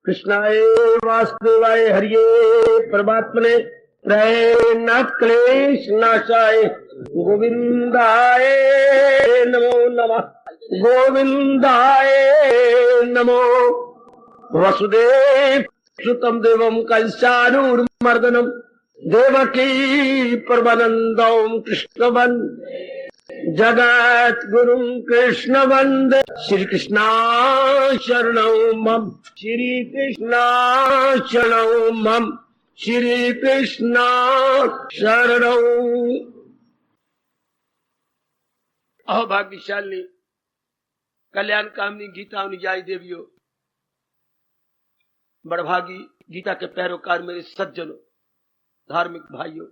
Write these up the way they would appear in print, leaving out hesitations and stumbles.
कृष्णाय वासुदेवाय हरिये परमात्मने प्रणनाथ क्लेश नाशाय गोविंदाय नमो नमः। गोविंदाय नमो। वसुदेव सुतम देवम कंसानुर्मर्दनम देवकी परमानंदम कृष्ण जगत गुरु कृष्ण वंदे। श्री कृष्णा शरणौ मम। श्री कृष्णा शरणौ मम। श्री कृष्णा शरणौ। अभाग्यशाली कल्याण कामनी गीता अनुयायी देवियों, बड़भागी गीता के पैरोकार मेरे सज्जनों, धार्मिक भाइयों,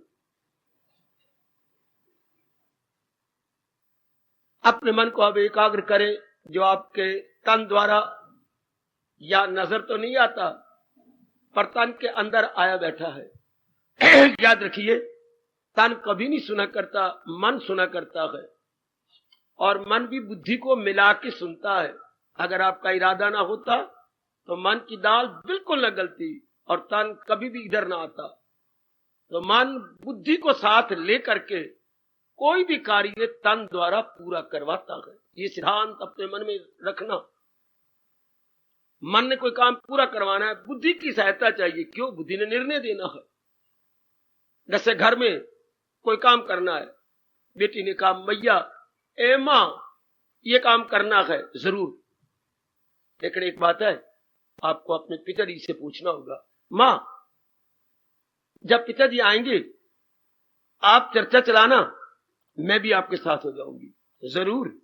अपने मन को अब एकाग्र करें। जो आपके तन द्वारा या नजर तो नहीं आता, पर तन के अंदर आया बैठा है। याद रखिए, तन कभी नहीं सुना करता, मन सुना करता है। और मन भी बुद्धि को मिला के सुनता है। अगर आपका इरादा ना होता तो मन की दाल बिल्कुल न गलती और तन कभी भी इधर ना आता। तो मन बुद्धि को साथ लेकर के कोई भी कार्य तन द्वारा पूरा करवाता है। ये सिद्धांत अपने मन में रखना। मन ने कोई काम पूरा करवाना है, बुद्धि की सहायता चाहिए। क्यों? बुद्धि ने निर्णय देना है। जैसे घर में कोई काम करना है, बेटी ने कहा मैया ए मां ये काम करना है जरूर। लेकिन एक बात है, आपको अपने पिताजी से पूछना होगा, मां जब पिताजी आएंगे आप चर्चा चलाना, मैं भी आपके साथ हो जाऊंगी जरूर।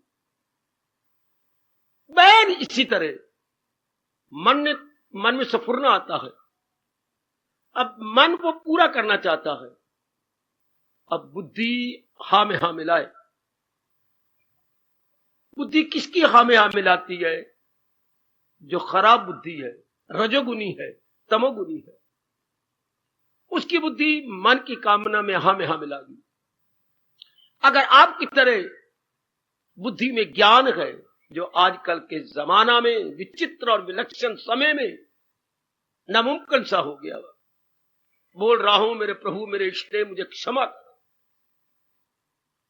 बहन इसी तरह मन में सफुरना आता है। अब मन को पूरा करना चाहता है। अब बुद्धि हा में हा मिलाए। बुद्धि किसकी हा में हा मिलाती है? जो खराब बुद्धि है, रजोगुनी है, तमोगुनी है, उसकी बुद्धि मन की कामना में हा मिलागी। अगर आपकी तरह बुद्धि में ज्ञान है, जो आजकल के जमाना में विचित्र और विलक्षण समय में नामुमकिन सा हो गया, बोल रहा हूं मेरे प्रभु मेरे इष्ट मुझे क्षमा कर।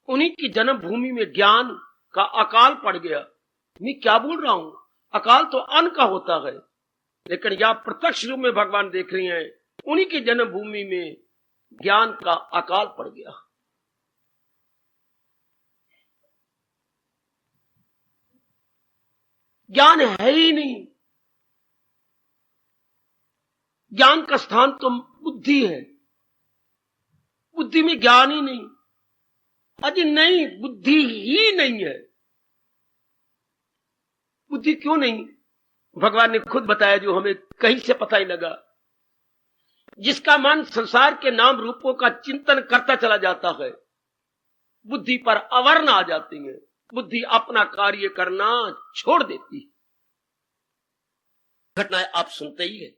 उन्हीं की जन्मभूमि में ज्ञान का अकाल पड़ गया। मैं क्या बोल रहा हूं? अकाल तो अन्न का होता है, लेकिन यह प्रत्यक्ष रूप में भगवान देख रही हैं, उन्हीं की जन्मभूमि में ज्ञान का अकाल पड़ गया। ज्ञान है ही नहीं। ज्ञान का स्थान तो बुद्धि है। बुद्धि में ज्ञान ही नहीं। अजी नहीं, बुद्धि ही नहीं है। बुद्धि क्यों नहीं? भगवान ने खुद बताया, जो हमें कहीं से पता ही लगा। जिसका मन संसार के नाम रूपों का चिंतन करता चला जाता है, बुद्धि पर अवर्ण आ जाती है। बुद्धि अपना कार्य करना छोड़ देती है। घटनाएं आप सुनते ही है।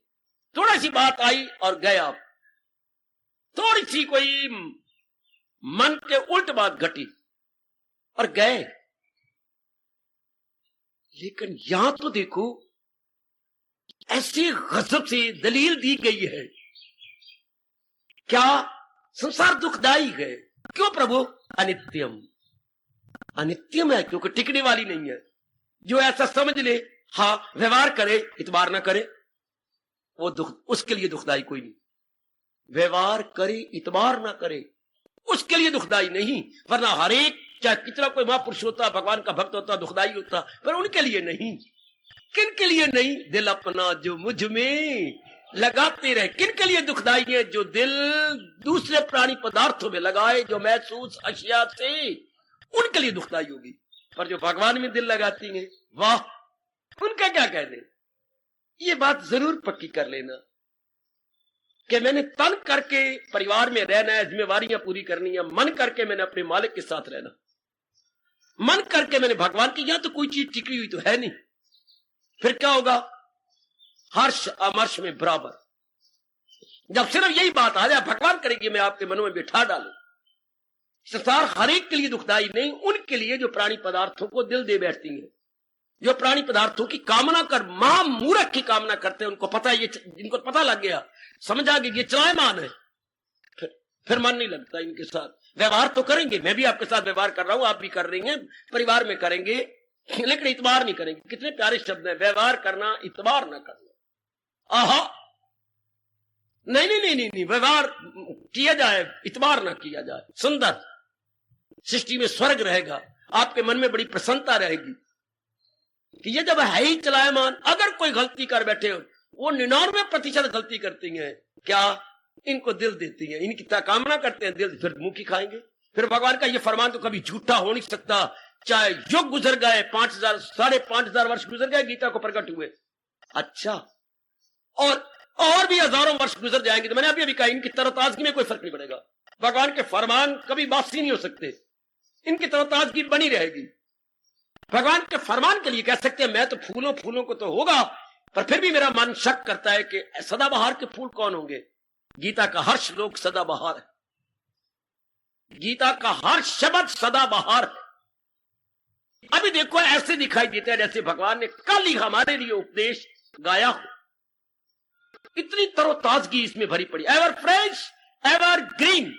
थोड़ी सी बात आई और गए आप। थोड़ी सी कोई मन के उल्ट बात घटी और गए। लेकिन यहां तो देखो, ऐसी गजब से दलील दी गई है। क्या संसार दुखदाई है? क्यों प्रभु? अनित्यम। अनित्यम है क्योंकि टिकने वाली नहीं है। जो ऐसा समझ ले, हाँ व्यवहार करे इतबार ना करे, वो दुख, उसके लिए दुखदाई कोई नहीं। व्यवहार करे इतबार ना करे, उसके लिए दुखदाई नहीं। वरना हर एक, चाहे कितना कोई महापुरुष होता, भगवान का भक्त होता, दुखदाई होता, पर उनके लिए नहीं। किन के लिए नहीं? दिल अपना जो मुझ में लगाते रहे। किन के लिए दुखदाई है? जो दिल दूसरे प्राणी पदार्थों में लगाए, जो महसूस अशिया से, उनके लिए दुखदाई होगी। पर जो भगवान में दिल लगाती हैं, वाह, उनका क्या कहने। ये बात जरूर पक्की कर लेना कि मैंने तन करके परिवार में रहना है, जिम्मेवारियां पूरी करनी है। मन करके मैंने अपने मालिक के साथ रहना, मन करके मैंने भगवान की। यहां तो कोई चीज टिकी हुई तो है नहीं। फिर क्या होगा? हर्ष अमर्ष में बराबर। जब सिर्फ यही बात आ जाए, भगवान करेगी मैं आपके मनों में बिठा डालू। संसार हर एक के लिए दुखदाई नहीं, उनके लिए जो प्राणी पदार्थों को दिल दे बैठती है, जो प्राणी पदार्थों की कामना कर, महामूर्ख की कामना करते हैं, उनको पता है, ये जिनको पता लग गया, समझ आ गई ये चलायमान है, फिर मन नहीं लगता इनके साथ। व्यवहार तो करेंगे, मैं भी आपके साथ व्यवहार कर रहा हूं, आप भी कर रही हैं, परिवार में करेंगे, लेकिन इतबार नहीं करेंगे। कितने प्यारे शब्द हैं, व्यवहार करना, इतबार ना करना। आहा, नहीं नहीं नहीं नहीं, नहीं। व्यवहार किया जाए, इतबार ना किया जाए। सुंदर सृष्टि में स्वर्ग रहेगा, आपके मन में बड़ी प्रसन्नता रहेगी कि ये जब है ही चलायमान। अगर कोई गलती कर बैठे हो, वो 99% गलती करती हैं, क्या इनको दिल देती हैं, इनकी कामना करते हैं दिल, फिर मुंह की खाएंगे। फिर भगवान का ये फरमान तो कभी झूठा हो नहीं सकता, चाहे युग गुजर गए, 5000 5,500 वर्ष गुजर गए गीता को प्रकट हुए, अच्छा, और भी हजारों वर्ष गुजर जाएंगे, तो मैंने अभी कहा इनकी तरोताजगी में कोई फर्क नहीं पड़ेगा। भगवान के फरमान कभी बासी नहीं हो सकते, इनकी तरोताजगी बनी रहेगी। भगवान के फरमान के लिए कह सकते हैं मैं तो फूलों को तो होगा, पर फिर भी मेरा मन शक करता है कि सदाबहार के फूल कौन होंगे। गीता का हर श्लोक सदाबहार है, गीता का हर शब्द सदाबहार है। अभी देखो ऐसे दिखाई देता है जैसे भगवान ने कल ही हमारे लिए उपदेश गाया हो। इतनी तरोताजगी इसमें भरी पड़ी, एवर फ्रेश एवर ग्रीन,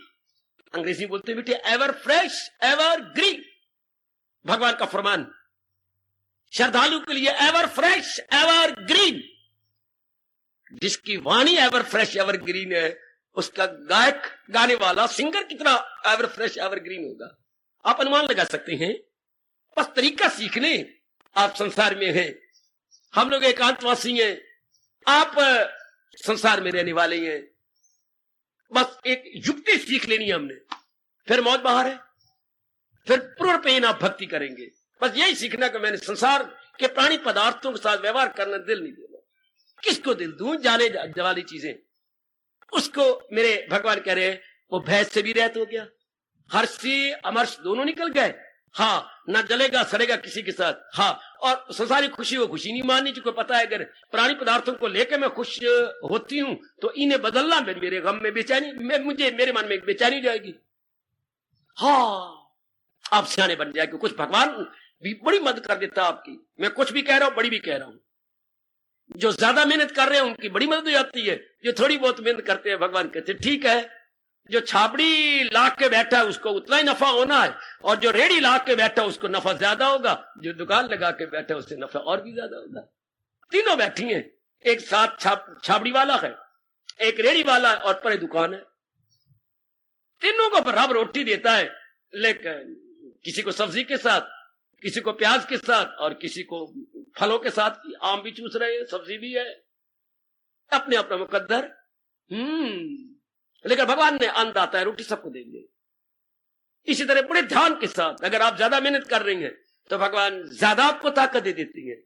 अंग्रेजी बोलते बेटे, एवर फ्रेश एवर ग्रीन। भगवान का फरमान श्रद्धालु के लिए एवर फ्रेश एवर ग्रीन। जिसकी वाणी एवर फ्रेश एवर ग्रीन है, उसका गायक, गाने वाला, सिंगर कितना एवर फ्रेश एवर ग्रीन होगा, आप अनुमान लगा सकते हैं। बस तरीका सीखने, आप संसार में हैं, हम लोग एकांतवासी हैं, आप संसार में रहने वाले हैं, बस एक युक्ति सीख लेनी है हमने, फिर मौज बहार है, फिर पूर्णपेन आप भक्ति करेंगे। बस यही सीखना कि मैंने संसार के प्राणी पदार्थों के साथ व्यवहार करना दिल नहीं देना। किसको दिल दूं, जाने वाली चीजें, उसको मेरे भगवान कह रहे हैं वो भैंस से भी रहत हो गया, हर्ष से अमर्ष दोनों निकल गए। हाँ, ना जलेगा सड़ेगा किसी के साथ। हाँ, और संसारी खुशी वो खुशी नहीं माननी, जिसको पता है अगर प्राणी पदार्थों को लेकर मैं खुश होती हूं तो इन्हें बदलना मेरे गम में बेचैनी, मेरे मन में बेचैनी जाएगी। हाँ, आप सियाने बन जाएंगे, कुछ भगवान भी बड़ी मदद कर देता आपकी। मैं कुछ भी कह रहा हूं, बड़ी भी कह रहा हूं। जो ज्यादा मेहनत कर रहे हैं उनकी बड़ी मदद हो जाती है, जो थोड़ी बहुत मेहनत करते हैं भगवान कहते हैं ठीक है, जो छाबड़ी ला के बैठा है उसको उतना ही नफा होना है, और जो रेडी ला के बैठा है उसको नफा ज्यादा होगा, जो दुकान लगा के बैठा है उससे नफा और भी ज्यादा होगा। तीनों बैठी हैं, एक साथ छाबड़ी वाला है, एक रेडी वाला है, और परे दुकान है। तीनों को बराबर रोटी देता है, लेकिन किसी को सब्जी के साथ, किसी को प्याज के साथ, और किसी को फलों के साथ। आम भी चूस रहे हैं, सब्जी भी है, अपने अपना मुकद्दर। लेकिन भगवान ने अन्न दाता है, रोटी सबको देंगे। इसी तरह बड़े ध्यान के साथ अगर आप ज्यादा मेहनत कर रही हैं तो भगवान ज्यादा आपको ताकत दे देती है,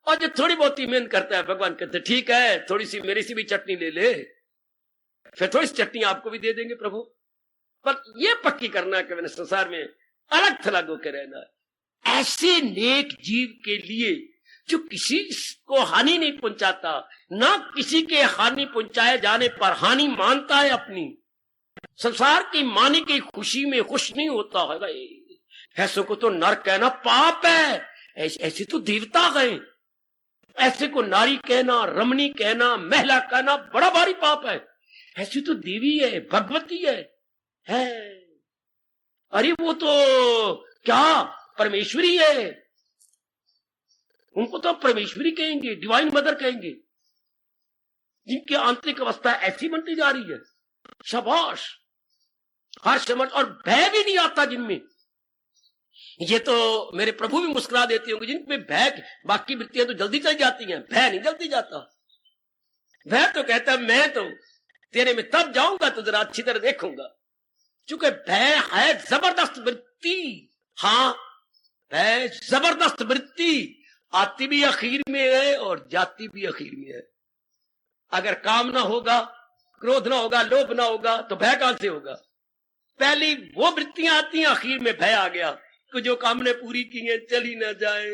और जो थोड़ी बहुत ही मेहनत करता है भगवान कहते हैं ठीक है, थोड़ी सी मेरी सी भी चटनी ले ले, फिर थोड़ी सी चटनी आपको भी दे देंगे प्रभु। पर यह पक्की करना है कि मैंने संसार में अलग थलग होकर रहना है, ऐसे नेक जीव के लिए जो किसी को हानि नहीं पहुंचाता, ना किसी के हानि पहुंचाए जाने पर हानि मानता है अपनी, संसार की मानी की खुशी में खुश नहीं होता है। ऐसे को तो नर कहना पाप है, ऐसे तो देवता गए, ऐसे को नारी कहना, रमणी कहना, महिला कहना बड़ा भारी पाप है। ऐसी तो देवी है, भगवती है। अरे वो तो क्या परमेश्वरी है, उनको तो परमेश्वरी कहेंगे, डिवाइन मदर कहेंगे, जिनकी आंतरिक अवस्था ऐसी बनती जा रही है। शाबाश, हर समझ और भय भी नहीं आता जिनमें। ये तो मेरे प्रभु भी मुस्कुरा देते होंगे जिनमें भय, बाकी वृत्तियां तो जल्दी चल जाती हैं, भय नहीं जल्दी जाता। भय तो कहता है मैं तो तेरे में तब जाऊंगा तो जरा अच्छी तरह देखूंगा, क्योंकि भय है जबरदस्त वृत्ति। हाँ, भय जबरदस्त वृत्ति, आती भी आखिर में है और जाती भी आखिर में है। अगर काम ना होगा, क्रोध ना होगा, लोभ ना होगा तो भय कहां से होगा। पहली वो वृत्तियां आती हैं, आखिर में भय आ गया कि जो काम ने पूरी की है चली ना जाए,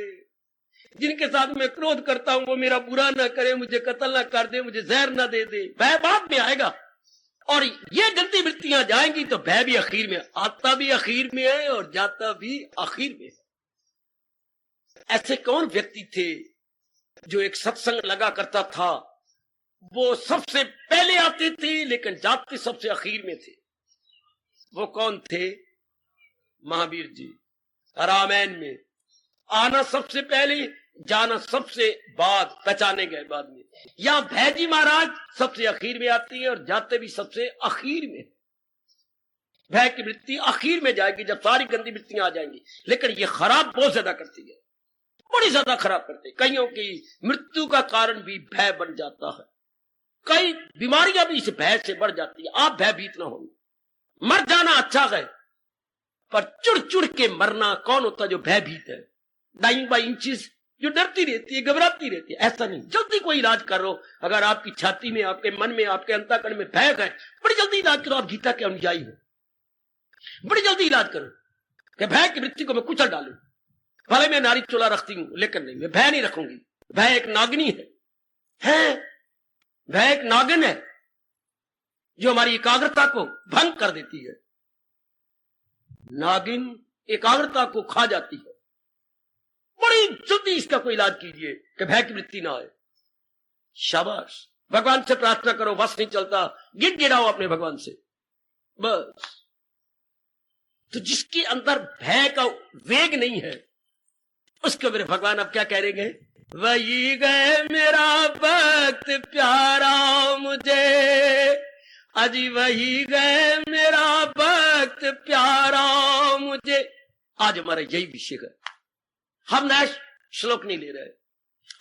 जिनके साथ मैं क्रोध करता हूं वो मेरा बुरा ना करे, मुझे कत्ल ना कर दे, मुझे जहर ना दे दे। भय बाद में आएगा, और ये गलती वृत्तियां जाएंगी तो भय भी आखिर में, आता भी आखिर में है और जाता भी आखिर में है। ऐसे कौन व्यक्ति थे जो एक सत्संग लगा करता था, वो सबसे पहले आते थे लेकिन जाते सबसे आखिर में थे? वो कौन थे? महावीर जी। रामायण में आना सबसे पहले, जाना सबसे बाद, पहचाने गए बाद में। या भैजी महाराज सबसे आखिर में आती है और जाते भी सबसे आखिर में। भय की वृत्ति आखिर में जाएगी जब सारी गंदी वृत्तियां आ जाएंगी, लेकिन ये खराब बहुत ज्यादा करती है, बड़ी ज्यादा खराब करती है। कईयों की मृत्यु का कारण भी भय बन जाता है, कई बीमारियां भी इस भय से बढ़ जाती है। आप भयभीत ना हो, मर जाना अच्छा है, पर चुड़ चुड़ के मरना कौन होता जो भयभीत है? डाइंग बाय इंचेस, जो डरती रहती है, घबराती रहती है। ऐसा नहीं, जल्दी कोई इलाज करो। अगर आपकी छाती में, आपके मन में, आपके अंतःकरण में भय है, बड़ी जल्दी इलाज करो। आप गीता के अनुयायी हो, बड़ी जल्दी इलाज करो कि भय की वृत्ति को मैं कुचल डालू। भले मैं नारी चोला रखती हूं, लेकिन नहीं, मैं भय नहीं रखूंगी। भय एक नागिनी है, भय एक नागिन है जो हमारी एकाग्रता को भंग कर देती है। नागिन एकाग्रता को खा जाती है। बड़ी जल्दी इसका कोई इलाज कीजिए कि भय की वृत्ति ना आए। शाबाश, भगवान से प्रार्थना करो, बस नहीं चलता, गिड़गिड़ाओ अपने भगवान से बस। तो जिसके अंदर भय का वेग नहीं है, उसको मेरे भगवान अब क्या कह रहे हैं? वही गए मेरा भक्त प्यारा मुझे, अजी वही गए मेरा भक्त प्यारा मुझे। आज हमारा यही विषय है। हम नया श्लोक नहीं ले रहे,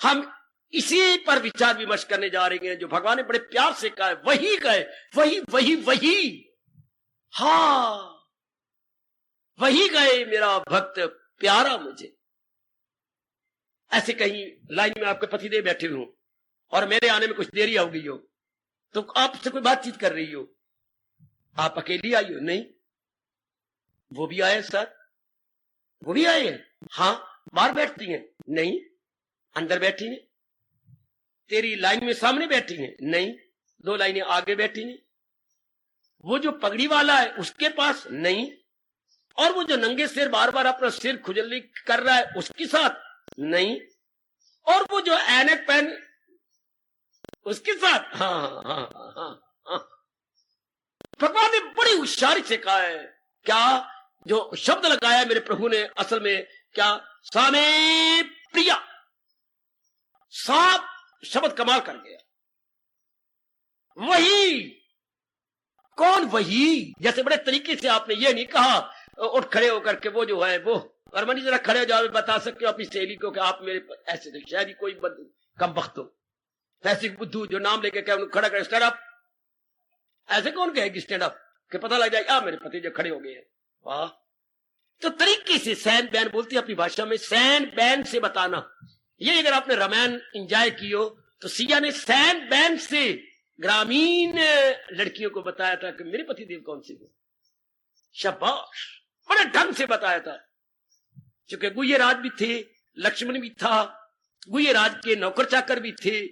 हम इसी पर विचार विमर्श करने जा रहे हैं जो भगवान ने बड़े प्यार से कहा है। वही गए, वही वही वही, हाँ वही गए मेरा भक्त प्यारा मुझे। ऐसे कहीं लाइन में आपके पतिदेव बैठे हो और मेरे आने में कुछ देरी हो गई हो, तो आपसे कोई बातचीत कर रही हो, आप अकेली आई हो? नहीं, वो भी आए सर, वो भी आए हैं। हाँ, बाहर बैठती हैं? नहीं, अंदर बैठी हैं। तेरी लाइन में सामने बैठी हैं? नहीं, 2 लाइनें आगे बैठी हैं। वो जो पगड़ी वाला है उसके पास? नहीं। और वो जो नंगे सिर बार बार अपना सिर खुजली कर रहा है उसके साथ? नहीं। और वो जो ऐनक पहन उसके साथ? हाँ हाँ हाँ हाँ। भगवान ने बड़ी होशियारी से कहा है। क्या जो शब्द लगाया मेरे प्रभु ने, असल में क्या? सामे प्रिया। सात शब्द कमाल कर गया। वही कौन? वही। जैसे बड़े तरीके से आपने ये नहीं कहा उठ खड़े होकर के वो जो है वो, और मनी जरा खड़े हो जाओ, बता सकते हो अपनी सहेली को कि आप मेरे ऐसे थे। शायद ही कोई कम वक्त हो, ऐसी बुद्धू जो नाम लेके क्या खड़ा करे स्टैंड अप। ऐसे कौन कहेगी स्टैंड अप कि पता लग जाए मेरे पति जो खड़े हो गए हैं। वाह। तो तरीके से सैन बैन बोलती है अपनी भाषा में, सैन बैन से बताना। ये अगर आपने रामायण एंजॉय की हो तो सिया ने सैन बैन से ग्रामीण लड़कियों को बताया था कि मेरे पति देव कौन से थे। शाबाश, बड़े ढंग से बताया था। क्योंकि गुह्यराज भी थे, लक्ष्मण भी था, गुह्यराज के नौकर चाकर भी थे,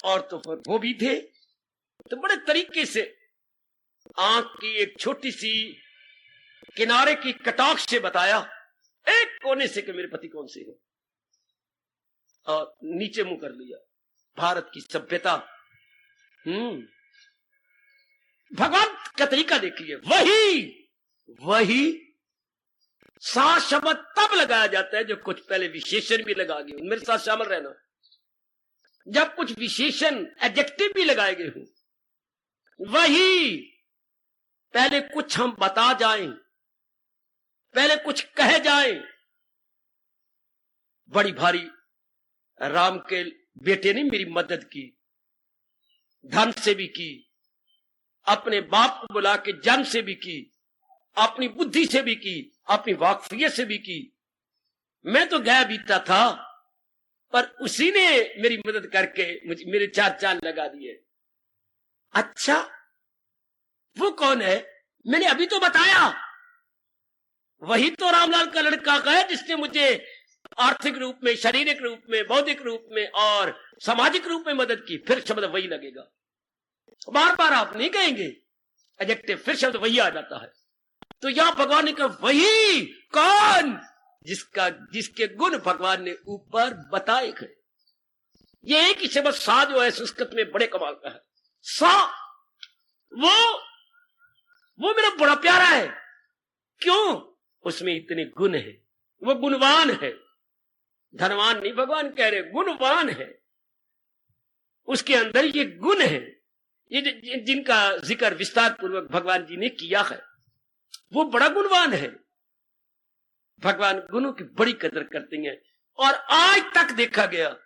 और तो फिर वो भी थे। तो बड़े तरीके से आंख की एक छोटी सी किनारे की कटाक्ष से बताया, एक कोने से कि मेरे पति कौन से हैं, और नीचे मुंह कर लिया। भारत की सभ्यता। भगवान का तरीका देखिए। वही सा शब्द तब लगाया जाता है जब कुछ पहले विशेषण भी लगा गए। मेरे साथ शामिल रहना, जब कुछ विशेषण एडजेक्टिव भी लगाए गए हों। वही पहले कुछ हम बता जाएं, पहले कुछ कहे जाएं। बड़ी भारी राम के बेटे ने मेरी मदद की, धन से भी की, अपने बाप को बुला के जन से भी की, अपनी बुद्धि से भी की, अपनी वाकफियत से भी की। मैं तो गया बीता था, पर उसी ने मेरी मदद करके मुझे मेरे 4 चांद लगा दिए। अच्छा, वो कौन है? मैंने अभी तो बताया, वही तो रामलाल का लड़का है जिसने मुझे आर्थिक रूप में, शारीरिक रूप में, बौद्धिक रूप में और सामाजिक रूप में मदद की। फिर शब्द वही लगेगा, बार बार आप नहीं कहेंगे एडजेक्टिव, फिर शब्द वही आ जाता है। तो यहां भगवान ने कहा वही कौन? जिसके गुण भगवान ने ऊपर बताए गए। ये एक ही शब्द सा जो है संस्कृत में बड़े कमाल का है। सा वो मेरा बड़ा प्यारा है। क्यों? उसमें इतने गुण है, वो गुणवान है। धनवान नहीं भगवान कह रहे, गुणवान है। उसके अंदर ये गुण है, ये जिनका जिक्र विस्तार पूर्वक भगवान जी ने किया है, वो बड़ा गुणवान है। भगवान गुणों की बड़ी कदर करते हैं। और आज तक देखा गया,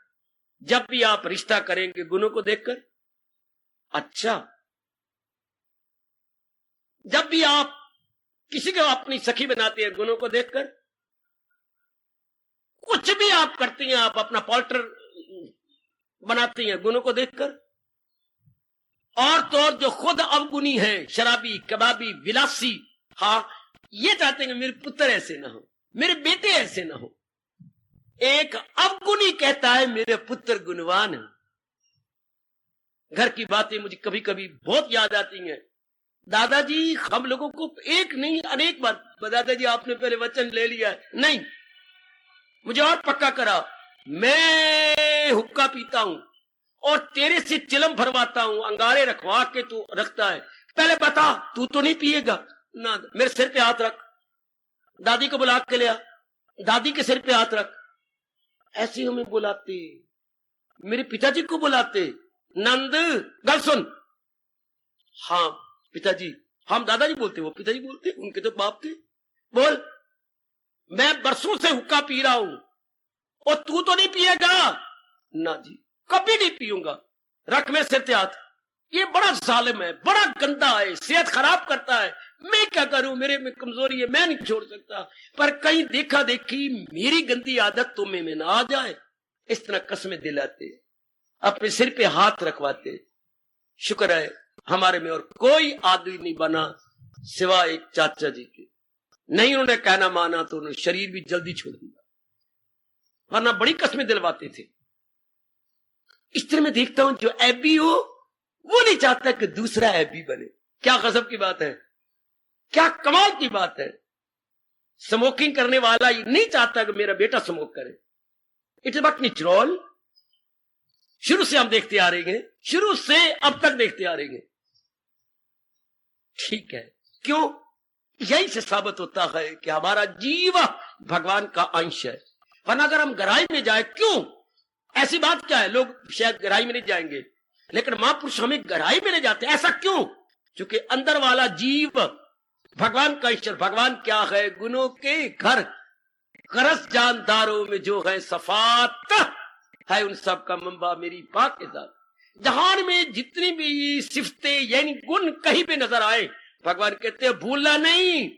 जब भी आप रिश्ता करेंगे गुणों को देखकर, अच्छा, जब भी आप किसी को अपनी सखी बनाते हैं गुणों को देखकर, कुछ भी आप करती हैं, आप अपना पार्टनर बनाती हैं गुणों को देखकर। और तो जो खुद अवगुणी है, शराबी, कबाबी, विलासी, हाँ, ये चाहते हैं मेरे पुत्र ऐसे ना हो, मेरे बेटे ऐसे ना हो। एक अवगुणी कहता है मेरे पुत्र गुणवान है। घर की बातें मुझे कभी कभी बहुत याद आती हैं। दादाजी हम लोगों को एक नहीं अनेक बार, दादाजी आपने पहले वचन ले लिया है, नहीं, मुझे और पक्का करा, मैं हुक्का पीता हूं और तेरे से चिलम भरवाता हूं, अंगारे रखवा के तू रखता है, पहले बता तू तो नहीं पिएगा ना, मेरे सिर पे हाथ रख। दादी को बुला के लिया, दादी के सिर पे हाथ रख। ऐसे हमें बुलाते, मेरे पिताजी को बुलाते, नंद गल सुन, हाँ पिताजी, हम दादाजी बोलते, वो पिताजी बोलते, उनके तो बाप थे। बोल, मैं बरसों से हुक्का पी रहा हूं और तू तो नहीं पिएगा ना जी, कभी नहीं पीऊंगा, रख मेरे सिर पे हाथ। ये बड़ा जालिम है, बड़ा गंदा है, सेहत खराब करता है, मैं क्या करूं, मेरे में कमजोरी है, मैं नहीं छोड़ सकता। पर कहीं देखा देखी मेरी गंदी आदत तुम्हें में ना आ जाए, इस तरह कसमें दिलाते, अपने सिर पे हाथ रखवाते। शुक्र है हमारे में और कोई आदमी नहीं बना सिवाय एक चाचा जी के। नहीं उन्होंने कहना माना तो उन्होंने शरीर भी जल्दी छोड़ दिया, वरना बड़ी कसमें दिलवाते थे। इस तरह मैं देखता हूं जो ऐबी हो वो नहीं चाहता कि दूसरा ऐबी बने। क्या गजब की बात है, क्या कमाल की बात है। स्मोकिंग करने वाला नहीं चाहता कि मेरा बेटा स्मोक करे। It's but natural. शुरू से हम देखते आ रहे हैं, शुरू से अब तक देखते आ रहे हैं। ठीक है, क्यों? यही से साबित होता है कि हमारा जीव भगवान का अंश है। वरना अगर हम गहराई में जाए, क्यों ऐसी बात क्या है, लोग शायद गहराई में नहीं जाएंगे, लेकिन महापुरुष हमें गहराई में ले जाते हैं। ऐसा क्यों? क्योंकि अंदर वाला जीव भगवान का ईश्वर, भगवान क्या है, गुणों के घर, करस जानदारों में जो है सफात है, उन सब का मंबा मेरी पाक के साथ। जहान में जितनी भी सिफतें यानी गुण कहीं पे नजर आए, भगवान कहते हैं भूलना नहीं,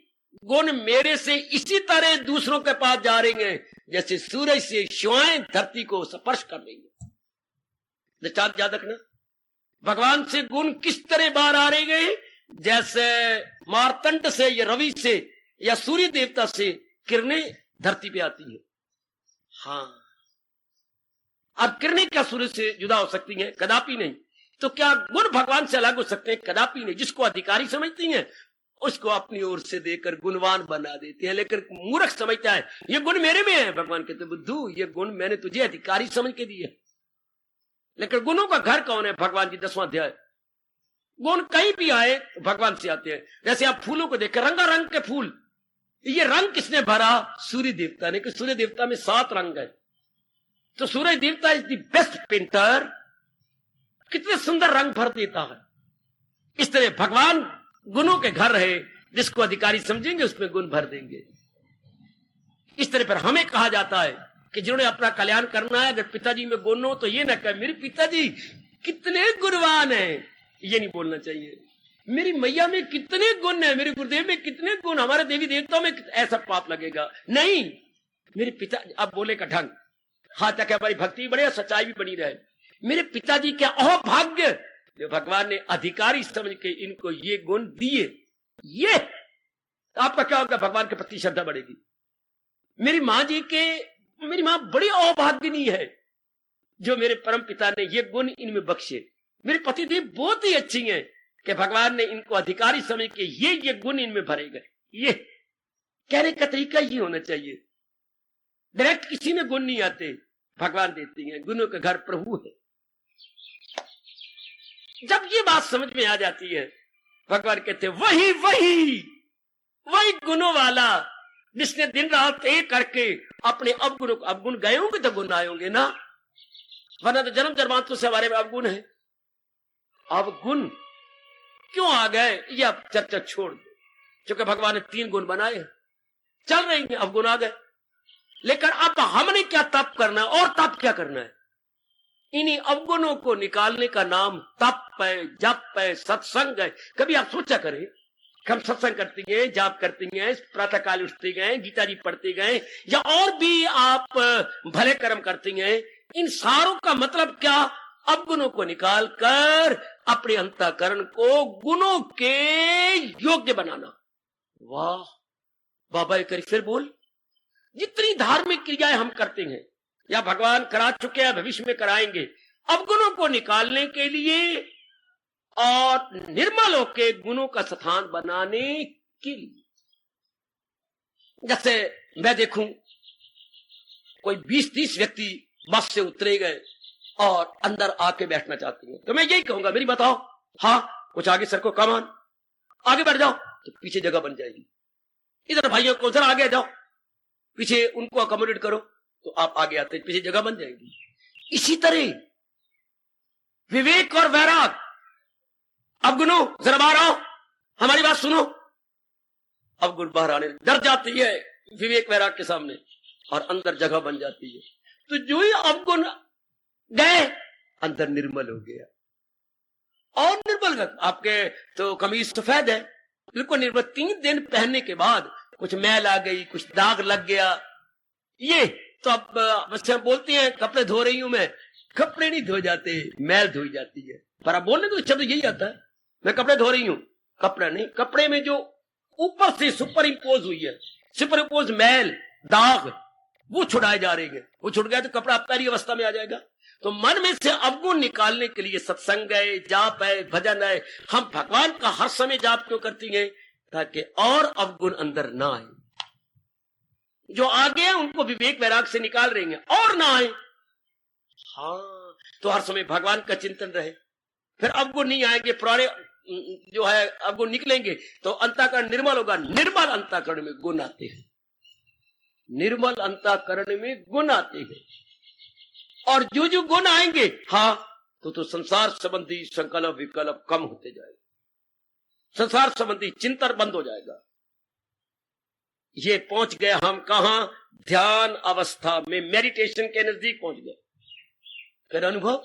गुण मेरे से इसी तरह दूसरों के पास जा रहे हैं जैसे सूरज से शुआएं धरती को स्पर्श कर रही है। दृष्टांत याद रखना, भगवान से गुण किस तरह बाहर आ रहे हैं, जैसे मार्तंड से या रवि से या सूर्य देवता से किरणें धरती पे आती है। हाँ, अब किरणें क्या सूरज से जुदा हो सकती हैं? कदापि नहीं। तो क्या गुण भगवान से अलग हो सकते हैं? कदापि नहीं। जिसको अधिकारी समझती हैं उसको अपनी ओर से देकर गुणवान बना देते हैं, लेकिन मूर्ख समझता है ये गुण मेरे में है। भगवान कहते बुद्धू, ये गुण मैंने तुझे अधिकारी समझ के दिए। लेकिन गुणों का घर कौन है? भगवान जी 10वां अध्याय। गुण कहीं भी आए तो भगवान से आते हैं। जैसे आप फूलों को देखें, रंगारंग के फूल, ये रंग किसने भरा? सूर्य देवता ने, कि सूर्य देवता में 7 रंग है। तो सूर्य देवता इज द बेस्ट पेंटर, कितने सुंदर रंग भर देता है। इस तरह भगवान गुणों के घर है, जिसको अधिकारी समझेंगे उसमें गुण भर देंगे। इस तरह पर हमें कहा जाता है कि जिन्होंने अपना कल्याण करना है, अगर पिताजी में गुण हो तो ये ना कहे मेरे पिताजी कितने गुणवान हैं, ये नहीं बोलना चाहिए। मेरी मैया में कितने गुण है, मेरे गुरुदेव में कितने गुण, हमारे देवी देवताओं में, ऐसा पाप लगेगा नहीं। मेरे पिता, अब बोले का ढंग, हाँ तक हमारी भक्ति बढ़े और सच्चाई भी बनी रहे। मेरे पिताजी क्या अहोभाग्य, भगवान ने अधिकारी समझ के इनको ये गुण दिए। ये आपका क्या होगा? भगवान के प्रति श्रद्धा बढ़ेगी। मेरी माँ जी के, मेरी माँ बड़ी अहोभाग्यनी है जो मेरे परम पिता ने ये गुण इनमें बख्शे। मेरे पतिदेव बहुत ही अच्छी हैं कि भगवान ने इनको अधिकारी समझ के ये गुण इनमें भरे गए। ये कहने का तरीका ये होना चाहिए। डायरेक्ट किसी में गुण नहीं आते, भगवान देती हैं, गुणों के घर प्रभु है। जब ये बात समझ में आ जाती है, भगवान कहते वही वही वही गुणों वाला जिसने दिन रात एक करके अपने अवगुणों को, अवगुण गए होंगे तो गुण आए होंगे ना, वरना तो जन्म जन्मांतरों से हमारे में अवगुण है। अवगुण क्यों आ गए ये अब चर्चा छोड़ दो, क्योंकि भगवान ने 3 गुण बनाए, चल रहे हैं, अवगुण आ गए। लेकिन अब हमने क्या तप करना है, और तप क्या करना है? इन्हीं अवगुणों को निकालने का नाम तप है, जप है, सत्संग है। कभी आप सोचा करें, हम सत्संग करती हैं, जाप करती हैं, प्रातः काल उठती गए, गीता जी पढ़ते गए, या और भी आप भले कर्म करती हैं, इन सारों का मतलब क्या? अवगुणों को निकाल कर अपने अंतःकरण को गुणों के योग्य बनाना। वाह बाबा एक बार फिर बोल। जितनी धार्मिक क्रियाएं हम करते हैं या भगवान करा चुके हैं, भविष्य में कराएंगे, अवगुणों को निकालने के लिए और निर्मल होके गुणों का स्थान बनाने के लिए। जैसे मैं देखूं कोई 20-30 व्यक्ति बस से उतरे गए और अंदर आके बैठना चाहते हैं, तो मैं यही कहूंगा, मेरी बताओ, हाँ कुछ आगे सर को, कमान आगे बढ़ जाओ, तो पीछे जगह बन जाएगी। इधर भाइयों को जरा आगे जाओ, पीछे उनको अकोमोडेट करो, तो आप आगे आते, पीछे जगह बन जाएगी। इसी तरह विवेक और वैराग, अवगुणों जरा बाहर आओ, हमारी बात सुनो। अवगुण बाहर आने डर जाती है विवेक वैराग के सामने, और अंदर जगह बन जाती है। तो जो ही अवगुण गए, अंदर निर्मल हो गया। और निर्मल, आपके तो कमीज सफेद है, बिल्कुल निर्मल। 3 दिन पहनने के बाद कुछ मैल आ गई, कुछ दाग लग गया, ये तो अब बच्चे बोलते हैं कपड़े धो रही हूं मैं, कपड़े नहीं धो जाते, मैल धोई जाती है। पर अब बोलने तो शब्द यही आता है, मैं कपड़े धो रही हूं, कपड़ा नहीं, कपड़े में जो ऊपर से सुपर इम्पोज हुई है, सुपर इम्पोज मैल दाग, वो छुड़ाए जा रहे हैं। वो छुट गया तो कपड़ा अपकारी अवस्था में आ जाएगा। तो मन में से अवगुण निकालने के लिए सत्संग है, जाप है, भजन है। हम भगवान का हर समय जाप क्यों करती हैं? ताकि और अवगुण अंदर ना आए। जो आ गए उनको विवेक वैराग से निकाल रहे हैं, और ना आए। हाँ, तो हर समय भगवान का चिंतन रहे, फिर अवगुण नहीं आएंगे, पुराने जो है अवगुण निकलेंगे, तो अंतःकरण निर्मल होगा। निर्मल अंतःकरण में गुण आते हैं, निर्मल अंतःकरण में गुण आते हैं। और जो जो गुण आएंगे, हाँ, तो संसार संबंधी संकल्प विकल्प कम होते जाएगा, संसार संबंधी चिंतन बंद हो जाएगा। ये पहुंच गए हम कहां? ध्यान अवस्था में, मेडिटेशन के नजदीक पहुंच गए। फिर अनुभव,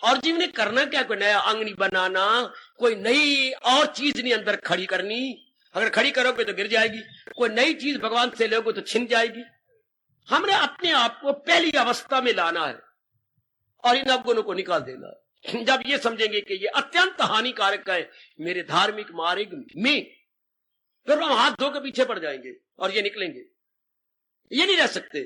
और जीवन ने करना क्या? कोई नया अंग नहीं बनाना, कोई नई और चीज नहीं अंदर खड़ी करनी। अगर खड़ी करोगे तो गिर जाएगी, कोई नई चीज भगवान से लोगे तो छिन जाएगी। हमने अपने आप को पहली अवस्था में लाना है और इन अवगुणों को निकाल देना है। जब ये समझेंगे कि ये अत्यंत हानिकारक है मेरे धार्मिक मार्ग में, फिर हम हाथ धो के पीछे पड़ जाएंगे और ये निकलेंगे। ये नहीं रह सकते,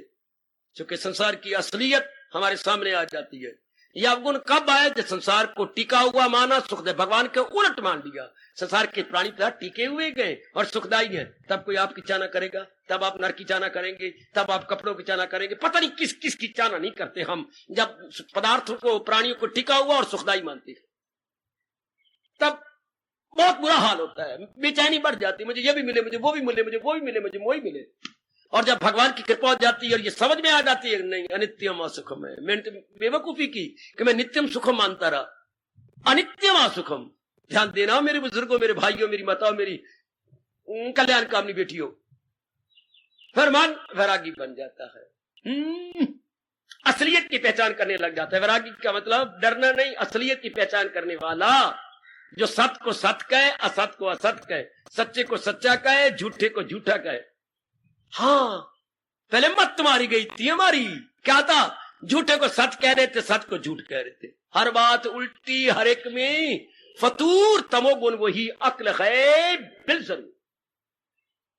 क्योंकि संसार की असलियत हमारे सामने आ जाती है। यह अवगुण कब आया? जब संसार को टिका हुआ माना, सुखदेव भगवान के उलट मान लिया। संसार के प्राणी टिके हुए गए और सुखदायी हैं, तब कोई आपकी चाहना करेगा, तब आप नर की चाहना करेंगे, तब आप कपड़ों की चाहना करेंगे, पता नहीं किस किस की चाहना नहीं करते हम। जब पदार्थों को, प्राणियों को टिका हुआ और सुखदायी मानते हैं, तब बहुत बुरा हाल होता है, बेचैनी बढ़ जाती है, मुझे ये भी मिले, मुझे वो भी मिले, मुझे वो भी मिले, मुझे वो ही मिले। और जब भगवान की कृपा हो जाती है और ये समझ में आ जाती है, नहीं अनित्यम असुखम है, मैंने बेवकूफी की कि मैं नित्यम सुखम मानता रहा, अनित्यम असुखम। ध्यान देना मेरे बुजुर्गों, मेरे भाइयों, मेरी माताओं, मेरी कल्याण कामनी बेटियों, फिर मन वैरागी बन जाता है, असलियत की पहचान करने लग जाता है। वैरागी का मतलब डरना नहीं, असलियत की पहचान करने वाला, जो सत्य को सत्य कहे, असत को असत कहे, सच्चे को सच्चा कहे, झूठे को झूठा कहे। हाँ, पहले मत मारी गई थी हमारी, क्या था? झूठे को सच कह रहे थे, सच को झूठ कह रहे थे, हर बात उल्टी, हर एक में फतूर, तमोगुण वही अक्ल है बिल्कुल।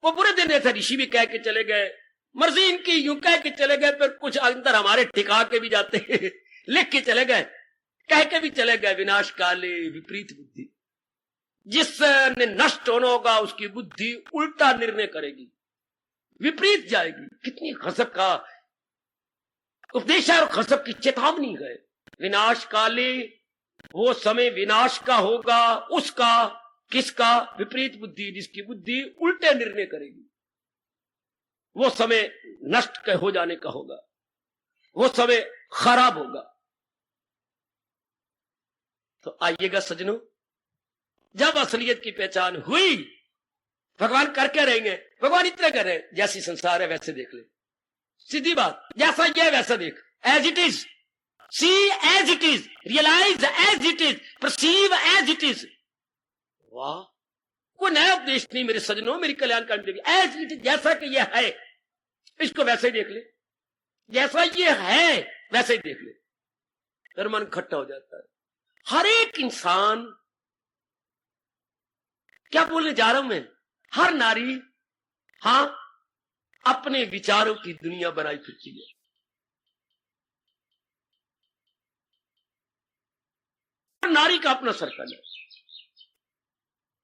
वो बुरे दिन ऐसा ऋषि भी कह के चले गए, मर्जी इनकी, यूं कह के चले गए, फिर कुछ अंदर हमारे टिका के भी जाते हैं, लिख के चले गए, कह के भी चले गए, विनाश काले विपरीत बुद्धि। जिसने नष्ट होना होगा उसकी बुद्धि उल्टा निर्णय करेगी। विपरीत जाएगी। कितनी गजब का उपदेश है और गजब की चेतावनी है। विनाश काले, वो समय विनाश का होगा, उसका किसका? विपरीत बुद्धि, जिसकी बुद्धि उल्टे निर्णय करेगी। वो समय नष्ट हो जाने का होगा, वो समय खराब होगा। तो आइएगा सज्जनों, जब असलियत की पहचान हुई, भगवान करके रहेंगे। भगवान इतना कर रहे हैं, जैसी संसार है वैसे देख ले, सीधी बात, जैसा ये है वैसा देख, as it is, see as it is, realise as it is, perceive as it is. वाह, कोई नया उपदेश नहीं मेरे सज्जनों, मेरी कल्याणकारी देवी। एज इट इज, जैसा कि ये है, इसको वैसे ही देख ले, जैसा ये है वैसे ही देख ले, फिर मन खट्टा हो जाता है। हर एक इंसान, क्या बोलने जा रहा हूं मैं, हर नारी, हां, अपने विचारों की दुनिया बनाई फिरती है। हर नारी का अपना सर्कल है।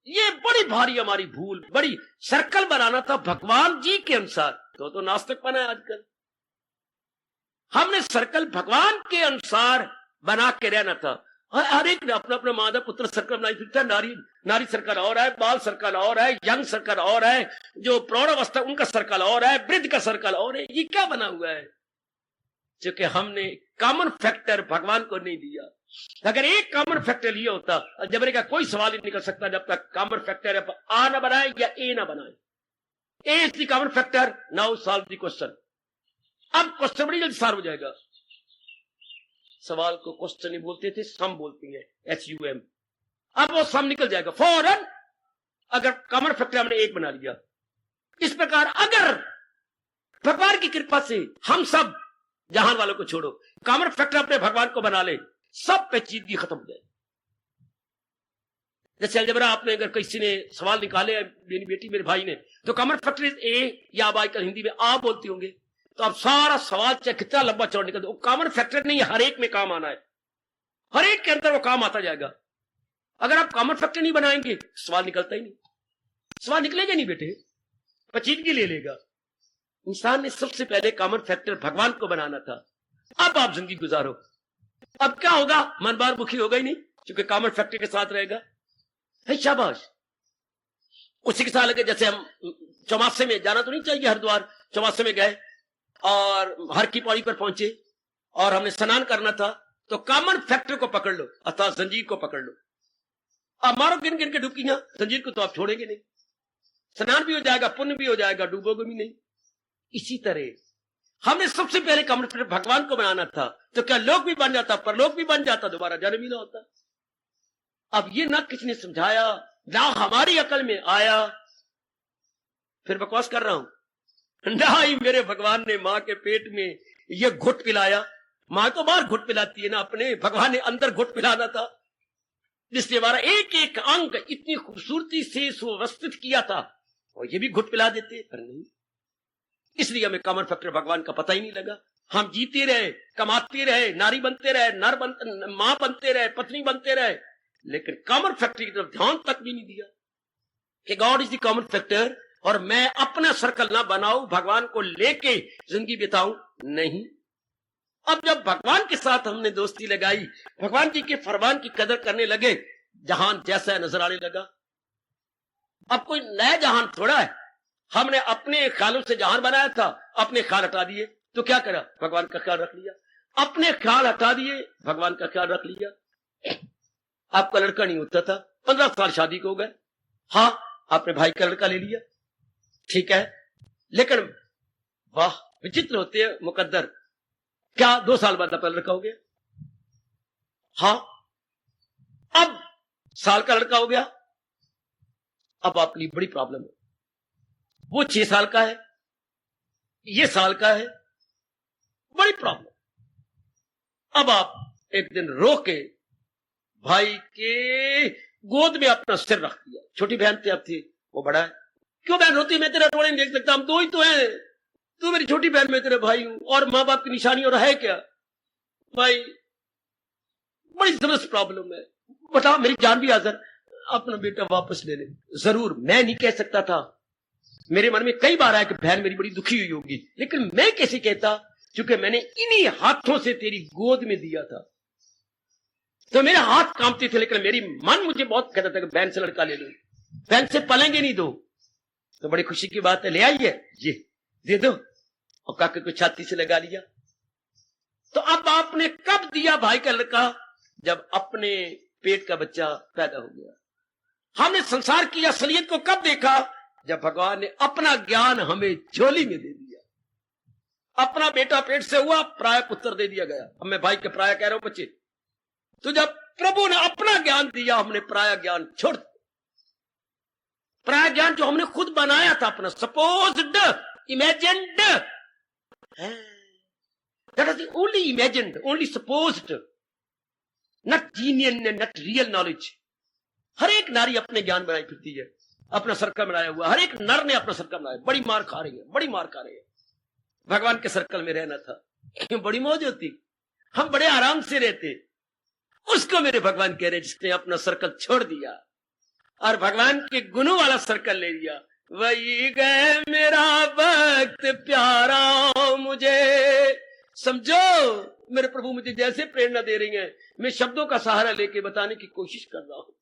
ये बड़ी भारी हमारी भूल, बड़ी सर्कल बनाना था भगवान जी के अनुसार, तो नास्तिक बना है आजकल। हमने सर्कल भगवान के अनुसार बना के रहना था। हर एक ने अपना अपना मादा पुत्र सर्कल बनाई फिरता है। नारी सर्कल और है, बाल सर्कल और है, यंग सर्कल और है, जो प्रौढ़ अवस्था उनका सर्कल और है, वृद्ध का सर्कल और है। ये क्या बना हुआ है? क्योंकि हमने कॉमन फैक्टर भगवान को नहीं दिया। अगर एक कॉमन फैक्टर लिया होता, जबरे का कोई सवाल ही निकल सकता जब तक कॉमन फैक्टर आ ना बनाए या ए ना बनाए। A is the common factor, now solve the question. अब क्वेश्चन बड़ी जल्दी सॉल्व हो जाएगा। सवाल को क्वेश्चन नहीं बोलते थे, सम बोलते हैं, SUM। अब वो सम निकल जाएगा फौरन, अगर कॉमन फैक्टर हमने एक बना लिया। इस प्रकार अगर भगवान की कृपा से हम सब, जहान वालों को छोड़ो, कॉमन फैक्टर अपने भगवान को बना ले, सब पेचीदगी खत्म हो जाए। जैसे अलजबरा आपने अगर किसी ने सवाल निकाले, मेरी बेटी मेरे भाई ने, तो कॉमन फैक्टर ए, या आप आजकल हिंदी में आ बोलते होंगे, तो अब सारा सवाल चाहे कितना लंबा चौड़ा निकल, वो कॉमन फैक्टर नहीं, हर एक में काम आना है, हर एक के अंदर वो काम आता जाएगा। अगर आप कॉमन फैक्टर नहीं बनाएंगे, सवाल निकलता ही नहीं, सवाल निकलेगा नहीं बेटे, पेचीदगी ले लेगा। इंसान ने सबसे पहले कॉमन फैक्टर भगवान को बनाना था। अब आप जिंदगी गुजारो। अब क्या होगा? मन बार मुखी होगा ही नहीं, क्योंकि कॉमन फैक्टर के साथ रहेगा। है शाबाश। उसी के साथ लगे, जैसे हम चौमासे में जाना तो नहीं चाहिए, हरिद्वार चौमासे में गए और हर की पौड़ी पर पहुंचे और हमने स्नान करना था, तो कॉमन फैक्टर को पकड़ लो, अर्थात जंजीर को पकड़ लो। अब मारो गिन गिन के डुबकियां, जंजीर को तो आप छोड़ेंगे नहीं, स्नान भी हो जाएगा, पुण्य भी हो जाएगा, डूबोगे भी नहीं। इसी तरह हमने सबसे पहले कॉमन फैक्टर भगवान को बनाना था, तो क्या लोक भी बन जाता, परलोक भी बन जाता, दोबारा जन्म ही ना होता। अब ये ना किसने समझाया, ना हमारी अकल में आया, फिर बकवास कर रहा हूं ना ही मेरे भगवान ने मां के पेट में ये घुट पिलाया। मां तो बाहर घुट पिलाती है ना, अपने भगवान ने अंदर घुट पिलाना था, जिसने हमारा एक एक अंग इतनी खूबसूरती से सुव्यवस्थित किया था, और ये भी घुट पिला देते, पर नहीं। इसलिए हमें कॉमन फैक्टर भगवान का पता ही नहीं लगा। हम जीते रहे, कमाते रहे, नारी बनते रहे, मां बनते रहे, पत्नी बनते रहे, लेकिन कॉमन फैक्टर की तरफ ध्यान तक भी नहीं दिया कि God is the common factor, और मैं अपना सर्कल ना बनाऊं, भगवान को लेके जिंदगी बिताऊं, नहीं। अब जब भगवान के साथ हमने दोस्ती लगाई, भगवान जी के फरमान की कदर करने लगे, जहान जैसा नजर आने लगा। अब कोई नया जहान थोड़ा है, हमने अपने ख्यालों से जहान बनाया था, अपने ख्याल हटा दिए, तो क्या करा? भगवान का ख्याल रख लिया। अपने ख्याल हटा दिए, भगवान का ख्याल रख लिया। आपका लड़का नहीं होता था, 15 साल शादी को हो गए, हाँ आपने भाई का लड़का ले लिया, ठीक है, लेकिन वाह विचित्र होते हैं मुकद्दर, क्या 2 साल बाद आपका लड़का हो गया, हाँ अब साल का लड़का हो गया, अब आपकी बड़ी प्रॉब्लम है। वो 6 साल का है, ये साल का है, बड़ी प्रॉब्लम। अब आप एक दिन रो के भाई के गोद में अपना सिर रख दिया। छोटी बहन थी, अब थी, वो बड़ा है, क्यों बहन रोती? मैं तेरा रोने नहीं देख सकता, हम 2 ही तो हैं, तू मेरी छोटी बहन, मैं तेरे भाई हूं, और मां बाप की निशानी और है क्या? भाई बड़ी जबरदस्त प्रॉब्लम है, बता मेरी जान भी हाजिर, अपना बेटा वापस ले ले। जरूर मैं नहीं कह सकता था, मेरे मन में कई बार आया कि बहन मेरी बड़ी दुखी हुई होगी, लेकिन मैं कैसे कहता, क्योंकि मैंने इन्हीं हाथों से तेरी गोद में दिया था। तो मेरे हाथ कांपते थे, लेकिन मेरी मन मुझे बहुत कहता था कि बहन से लड़का ले लो, बहन से पलेंगे नहीं दो। तो बड़ी खुशी की बात है, ले आइए ये दे दो, और काके को छाती से लगा लिया। तो अब आपने कब दिया भाई का लड़का? जब अपने पेट का बच्चा पैदा हो गया। हमने संसार की असलियत को कब देखा? जब भगवान ने अपना ज्ञान हमें झोली में दे दिया। अपना बेटा पेट से हुआ, प्राय पुत्र दे दिया गया। अब मैं भाई के प्राय कह रहा हूं बच्चे। तो जब प्रभु ने अपना ज्ञान दिया, हमने प्राय ज्ञान छोड़, प्राय ज्ञान जो हमने खुद बनाया था अपना, supposed, imagined, that is only imagined, only supposed, not genuine, not real knowledge. हर एक नारी अपने ज्ञान बनाई फिरती है, अपना सर्कल बनाया हुआ। हर एक नर ने अपना सर्कल बनाया। बड़ी मार खा रही है, बड़ी मार खा रही है। भगवान के सर्कल में रहना था, बड़ी मौज होती, हम बड़े आराम से रहते। उसको मेरे भगवान कह रहे जिसने अपना सर्कल छोड़ दिया और भगवान के गुणों वाला सर्कल ले लिया। वही गए मेरा वक्त प्यारा मुझे, समझो मेरे प्रभु मुझे जैसे प्रेरणा दे रही हैं, मैं शब्दों का सहारा लेके बताने की कोशिश कर रहा हूं।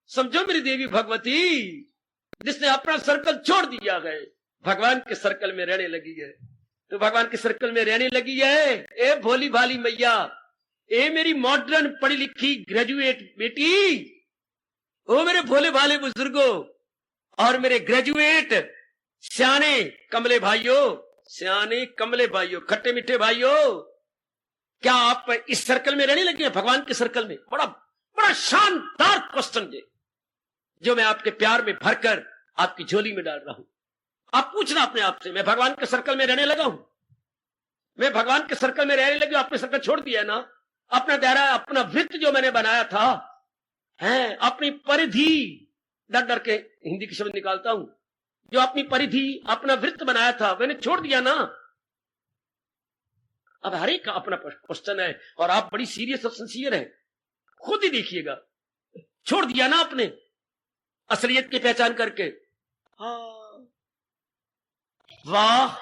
समझो मेरी देवी भगवती, जिसने अपना सर्कल छोड़ दिया है, भगवान के सर्कल में रहने लगी है। तो भगवान के सर्कल में रहने लगी है। ए भोली भाली मैया, ए मेरी मॉडर्न पढ़ी लिखी ग्रेजुएट बेटी, ओ मेरे भोले भाले बुजुर्गों और मेरे ग्रेजुएट सियाने कमले भाइयों, सियाने कमले भाइयों, खट्टे मीठे भाइयों, क्या आप इस सर्कल में रहने लगे हैं, भगवान के सर्कल में? बड़ा बड़ा शानदार क्वेश्चन है जो मैं आपके प्यार में भरकर आपकी झोली में डाल रहा हूं। आप पूछना अपने आप से, मैं भगवान के सर्कल में रहने लगा हूं? मैं भगवान के सर्कल में रहने लगी, आपने सर्कल छोड़ दिया ना? अपना दायरा, अपना वृत्त जो मैंने बनाया था, है अपनी परिधि, डर डर के हिंदी के शब्द निकालता हूं, जो अपनी परिधि, अपना वृत्त बनाया था, मैंने छोड़ दिया ना? अब हर एक का अपना क्वेश्चन है और आप बड़ी सीरियस और सिंसियर है, खुद ही देखिएगा। छोड़ दिया ना आपने असलियत की पहचान करके? हाँ, वाह,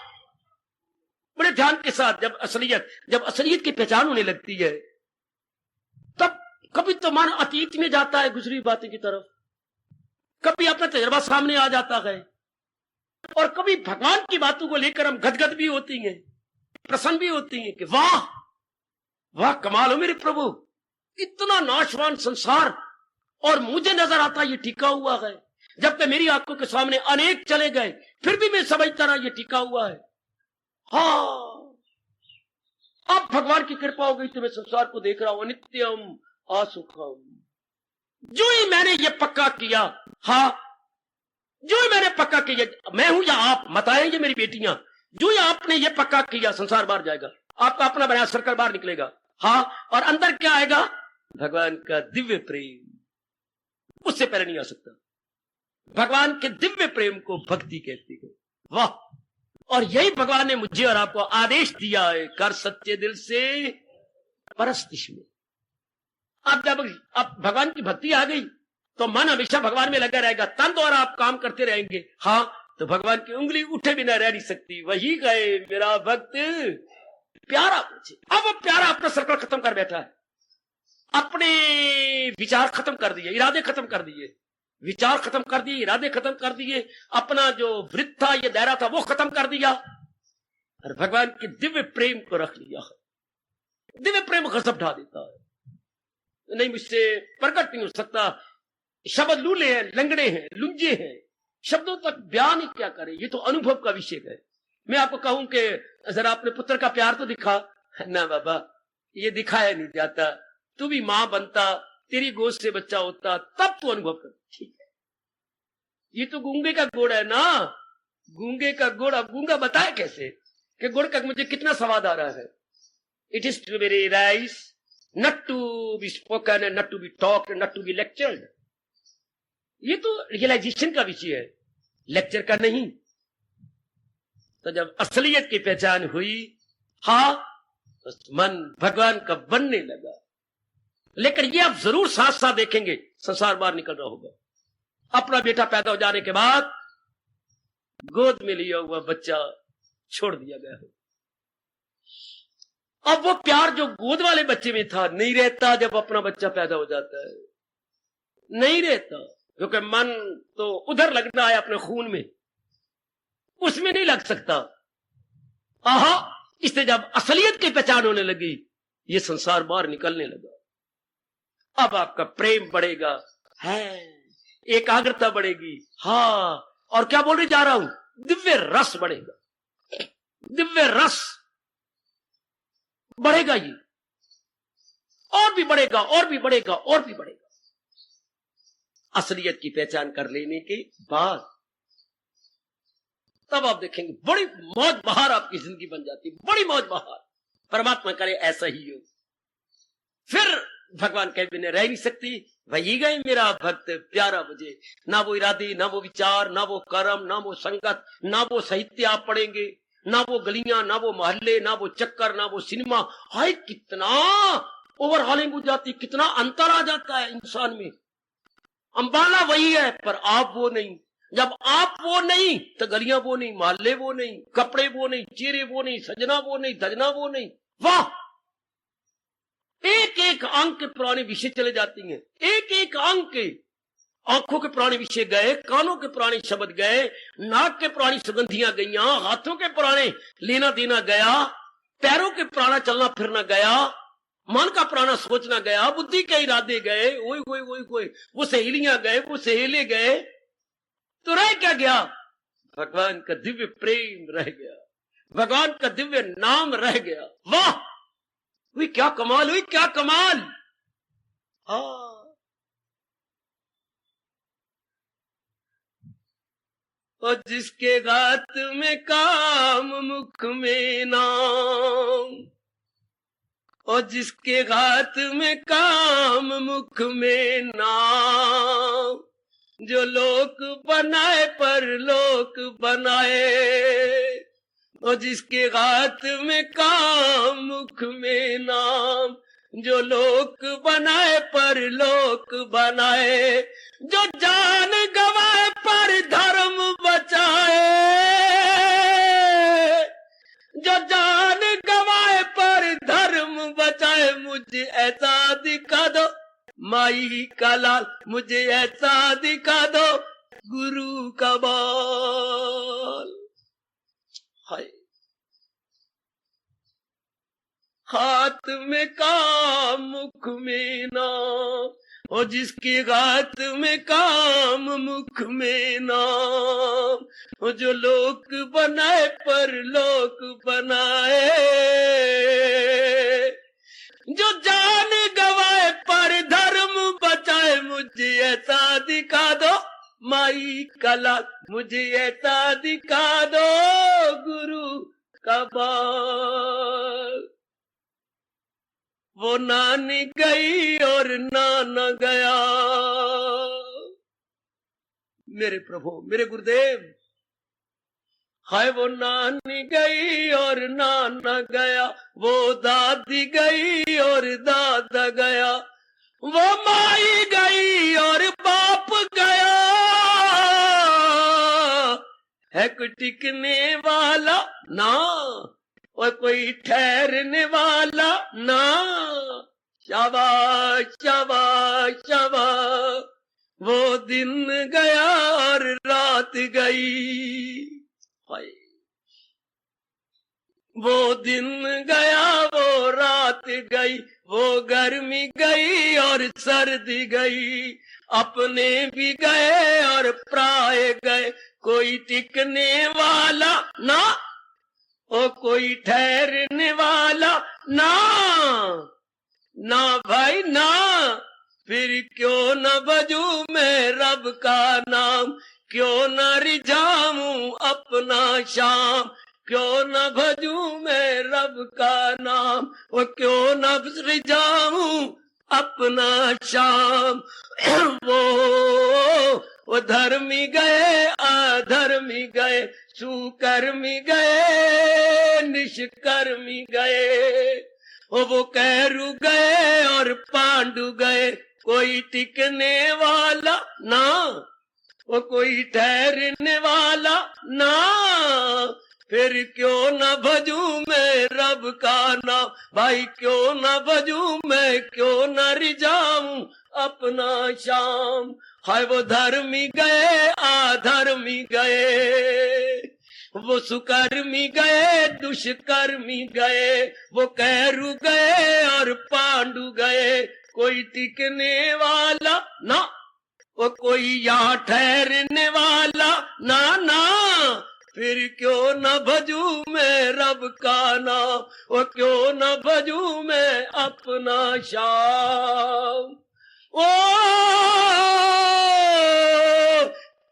बड़े ध्यान के साथ। जब असलियत की पहचान होने लगती है, तब कभी तो मन अतीत में जाता है गुजरी बातें की तरफ, कभी अपना तजर्बा सामने आ जाता है, और कभी भगवान की बातों को लेकर हम गदगद भी होती हैं, प्रसन्न भी होती हैं कि वाह वाह, कमाल हो मेरे प्रभु, इतना नाशवान संसार और मुझे नजर आता ये टिका हुआ है। जब तक मेरी आंखों के सामने अनेक चले गए, फिर भी मैं समझता रहा ये टिका हुआ है। हाँ, अब भगवान की कृपा हो गई तो मैं संसार को देख रहा हूं, नित्यम असुखम। जो ही मैंने ये पक्का किया, हाँ, जो ही मैंने पक्का किया, मैं हूं या आप, बताएं ये मेरी बेटियां, जो ही आपने ये पक्का किया, संसार बाहर जाएगा, आपका अपना बनाया सर्कल बाहर निकलेगा। हाँ, और अंदर क्या आएगा? भगवान का दिव्य प्रेम, उससे पहले नहीं आ सकता। भगवान के दिव्य प्रेम को भक्ति कहती है। वाह, और यही भगवान ने मुझे और आपको आदेश दिया है, कर सच्चे दिल से परस्तिश में। अब जब अब भगवान की भक्ति आ गई तो मन हमेशा भगवान में लगा रहेगा, तन द्वारा आप काम करते रहेंगे। हाँ, तो भगवान की उंगली उठे बिना रह नहीं सकती। वही गए मेरा भक्त प्यारा मुझे। अब वो प्यारा अपना सर्कल खत्म कर बैठा है, अपने विचार खत्म कर दिए, इरादे खत्म कर दिए, विचार खत्म कर दिए, इरादे खत्म कर दिए, अपना जो वृत्त था, ये दायरा था, वो खत्म कर दिया और भगवान के दिव्य प्रेम को रख लिया है। दिव्य प्रेम गजब ढा देता है, नहीं मुझसे प्रकट नहीं हो सकता। शब्द लूले हैं, लंगड़े हैं, लुंजे हैं, शब्दों तक बयान ही क्या करें, ये तो अनुभव का विषय है। मैं आपको कहूं कि जरा अपने पुत्र का प्यार तो दिखा ना बाबा, ये दिखाया नहीं जाता। तू भी मां बनता, तेरी गोद से बच्चा होता, तब तू अनुभव कर। ठीक है, ये तो गूंगे का गुड़ है ना, गूंगे का गुड़। अब गूंगा बताए कैसे कि गुड़ का मुझे कितना स्वाद आ रहा है। It is to be realised, not to be spoken and not to be talked, not to be lectured. ये तो रियलाइजेशन का विषय है, लेक्चर का नहीं। तो जब असलियत की पहचान हुई, हाँ, तो मन भगवान का बनने लगा। लेकिन ये आप जरूर साथ साथ देखेंगे, संसार बाहर निकल रहा होगा। अपना बेटा पैदा हो जाने के बाद गोद में लिया हुआ बच्चा छोड़ दिया गया है। अब वो प्यार जो गोद वाले बच्चे में था नहीं रहता जब अपना बच्चा पैदा हो जाता है, नहीं रहता, क्योंकि मन तो उधर लगना है अपने खून में, उसमें नहीं लग सकता। आहा, इससे जब असलियत की पहचान होने लगी, ये संसार बाहर निकलने लगा। अब आपका प्रेम बढ़ेगा, है एकाग्रता बढ़ेगी, हाँ, और क्या बोलने जा रहा हूं, दिव्य रस बढ़ेगा, दिव्य रस बढ़ेगा, ये और भी बढ़ेगा, और भी बढ़ेगा, और भी बढ़ेगा। असलियत की पहचान कर लेने के बाद तब आप देखेंगे बड़ी मौज बहार आपकी जिंदगी बन जाती है, बड़ी मौज बहार। परमात्मा करे ऐसा ही हो। फिर भगवान कहे बिना रह नहीं सकती, वही गए मेरा भक्त प्यारा मुझे, ना वो इरादे, ना वो विचार, ना वो कर्म, ना वो संगत, ना वो साहित्य आप पढ़ेंगे, ना वो गलियां, ना वो मोहल्ले, ना वो चक्कर, ना वो सिनेमा। हाय कितना ओवरहॉलिंग हो जाती, कितना अंतर आ जाता है इंसान में। अंबाला वही है पर आप वो नहीं। जब आप वो नहीं तो गलियां वो नहीं, मोहल्ले वो नहीं, कपड़े वो नहीं, चेहरे वो नहीं, सजना वो नहीं, धजना वो नहीं। वाह, एक एक अंक के पुराने विषय चले जाती हैं, एक एक अंक के। आंखों के पुराने विषय गए, कानों के पुराने शब्द गए, नाक के पुरानी सुगंधियां गईया, हाथों के पुराने लेना देना गया, पैरों के पुराना चलना फिरना गया, मन का पुराना सोचना गया, बुद्धि के इरादे गए, ओए ओए ओए ओए, वो सहेलियां गए, वो सहेले गए, तो रह क्या गया? भगवान का दिव्य प्रेम रह गया, भगवान का दिव्य नाम रह गया। वाह, हुई क्या कमाल, हुई क्या कमाल। हाँ, और जिसके हाथ में काम मुख में नाम, और जिसके हाथ में काम मुख में नाम, जो लोक बनाए पर लोक बनाए, और जिसके हाथ में काम मुख में नाम, जो लोक बनाए पर लोक बनाए, जो जान गवाए पर धर्म बचाए, जो जान गवाए पर धर्म बचाए, मुझे ऐसा दिखा दो माई का लाल, मुझे ऐसा दिखा दो गुरु का बाल। हाय, हाथ में काम मुख में नाम, और जिसके हाथ में काम मुख में नाम, और जो लोक बनाए पर लोक बनाए, जो जान गवाए पर धर्म बचाए, मुझे ऐसा दिखा दो माई का लाल, मुझे ऐसा दिखा दो गुरु का बाल। वो नानी गई और नाना गया, मेरे प्रभु मेरे गुरुदेव, हाय वो नानी गई और नाना गया, वो दादी गई और दादा गया, वो माई गई और बाप गया, है कोई टिकने वाला ना, और कोई ठहरने वाला ना। शाबाश शाबाश शाबाश, वो दिन गया और रात गई, वो दिन गया वो रात गई, वो गर्मी गई और सर्दी गई, अपने भी गए और पराए गए, कोई टिकने वाला ना, ओ कोई ठहरने वाला ना, ना भाई ना। फिर क्यों न बजू मैं रब का नाम, क्यों न रिझाऊं अपना शाम, क्यों न भजू मैं रब का नाम, वो क्यों न रिझाऊं अपना शाम। वो धर्मी गए अधर्मी गए, सुकर्मी गए निष्कर्मी गए, वो कैरू गए और पांडु गए, कोई टिकने वाला ना, वो कोई ठहरने वाला ना, फिर क्यों न भजूं मैं रब का नाम, भाई क्यों न भजूं मैं, क्यों न रिझाऊं अपना शाम। हाय वो धर्मी गए आधर्मी गए, वो सुकर्मी गए दुष्कर्मी गए, वो कैरू गए और पांडु गए, कोई टिकने वाला ना, वो कोई यहाँ ठहरने वाला ना ना, फिर क्यों न भजूं मैं रब का नाम, वो क्यों न भजूं मैं अपना शाम। ओ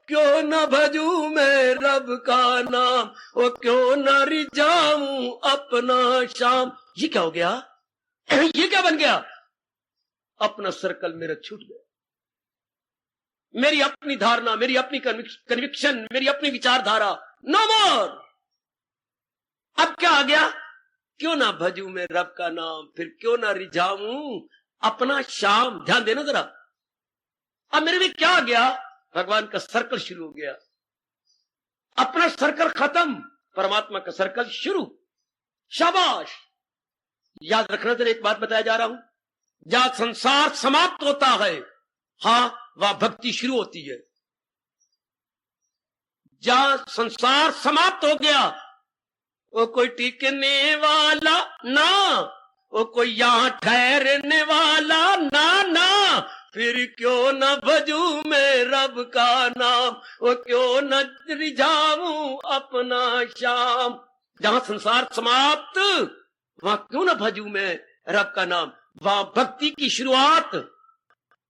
क्यों न भजूं मैं रब का नाम, वो क्यों न रिझाऊं अपना शाम। ये क्या हो गया? ये क्या बन गया? अपना सर्कल मेरा छूट गया, मेरी अपनी धारणा, मेरी अपनी कन्विक्शन, मेरी अपनी विचारधारा, नो मोर। अब क्या आ गया? क्यों ना भजूं मैं रब का नाम, फिर क्यों ना रिझाऊं अपना शाम। ध्यान देना जरा, अब मेरे में क्या आ गया? भगवान का सर्कल शुरू हो गया। अपना सर्कल खत्म, परमात्मा का सर्कल शुरू। शाबाश। याद रखना, जरा एक बात बताया जा रहा हूं, जहां संसार समाप्त होता है, हां वह भक्ति शुरू होती है। जहां संसार समाप्त हो गया, वो कोई टिकने वाला ना, वो कोई यहां ठहरने वाला ना ना, फिर क्यों न भजूं मैं रब का नाम, वो क्यों न रिझाऊं अपना शाम। जहां संसार समाप्त, वहां क्यों न भजूं मैं रब का नाम, वहां भक्ति की शुरुआत।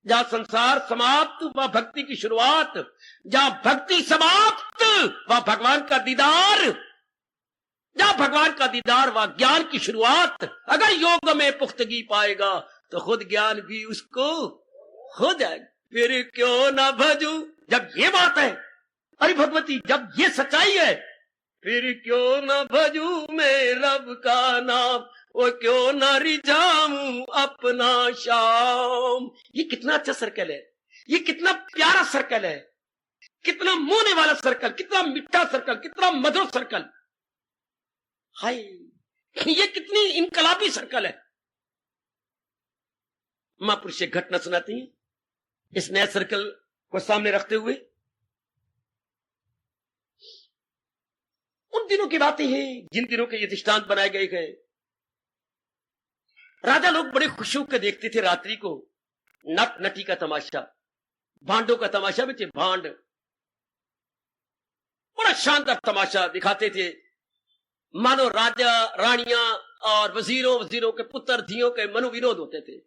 जहां संसार समाप्त, वहां भक्ति की शुरुआत। जहां भक्ति समाप्त, वहां भगवान का दीदार। जहां भगवान का दीदार, वहां ज्ञान की शुरुआत। अगर योग में पुख्तगी पाएगा तो खुद ज्ञान भी उसको हो जाएगा। फिर क्यों ना भजूं, जब ये बात है, अरे भगवती जब ये सच्चाई है, फिर क्यों ना भजूं मैं रब का नाम, वो क्यों ना रिझाऊं अपना शाम। ये कितना अच्छा सर्कल है, ये कितना प्यारा सर्कल है, कितना मोहने वाला सर्कल, कितना मीठा सर्कल, कितना मधुर सर्कल। हाय, ये कितनी इनकलाबी सर्कल है। महापुरुष एक घटना सुनाती है इस नए सर्कल को सामने रखते हुए। उन दिनों की बातें हैं जिन दिनों के ये दृष्टांत बनाए गए हैं। राजा लोग बड़े खुश होकर देखते थे रात्रि को नट नटी का तमाशा, भांडों का तमाशा भी थे। भांड बड़ा शानदार तमाशा दिखाते थे, मानो राजा रानियां और वजीरों के पुत्र धियों के मनोविनोद होते थे।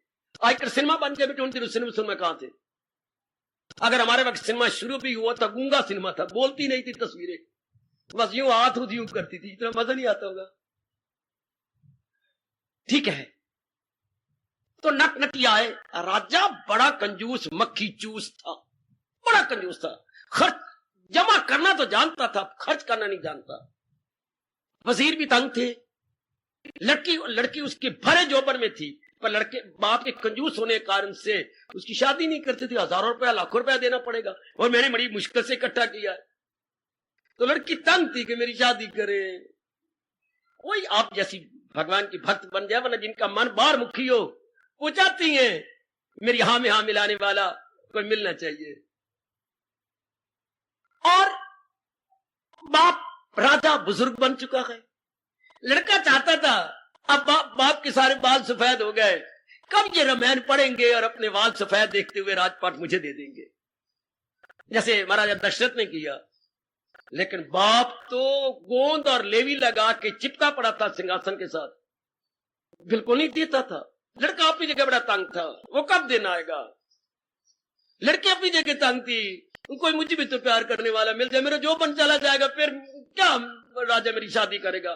आजकल सिनेमा बन के बेटे, उन दिनों सिनेमा कहां थे? अगर हमारे वक्त सिनेमा शुरू भी हुआ तो गूंगा सिनेमा था, बोलती नहीं थी तस्वीरें, बस यूं हाथ यूं करती थी, इतना मजा नहीं आता होगा। ठीक है, तो नट नटी आए। राजा बड़ा कंजूस मक्खी चूस था, बड़ा कंजूस था। खर्च जमा करना तो जानता था, खर्च करना नहीं जानता। वजीर भी तंग थे। लड़की उसके भरे जोबन में थी, पर लड़के बाप के कंजूस होने के कारण से उसकी शादी नहीं करते थे। हजारों रुपया लाखों रुपया देना पड़ेगा, और मैंने बड़ी मुश्किल से इकट्ठा किया है। तो लड़की तंग थी कि मेरी शादी करे। कोई आप जैसी भगवान की भक्त बन जाए, वरना जिनका मन बाहर मुखी हो, वो चाहती है मेरी हाँ में हाँ मिलाने वाला कोई मिलना चाहिए। और बाप राजा बुजुर्ग बन चुका है। लड़का चाहता था, अब बाप के सारे बाल सफेद हो गए, कब ये रामायण पढ़ेंगे और अपने बाल सफेद देखते हुए राजपाट मुझे दे देंगे, जैसे महाराजा दशरथ ने किया। लेकिन बाप तो गोंद और लेवी लगा के चिपका पड़ा था सिंहासन के साथ, बिल्कुल नहीं देता था। लड़का अपनी जगह बड़ा तंग था, वो कब दिन आएगा। लड़की अपनी जगह तंग थी, कोई मुझे भी तो प्यार करने वाला मिल जाए, मेरा जो बन चला जाएगा, फिर क्या राजा मेरी शादी करेगा।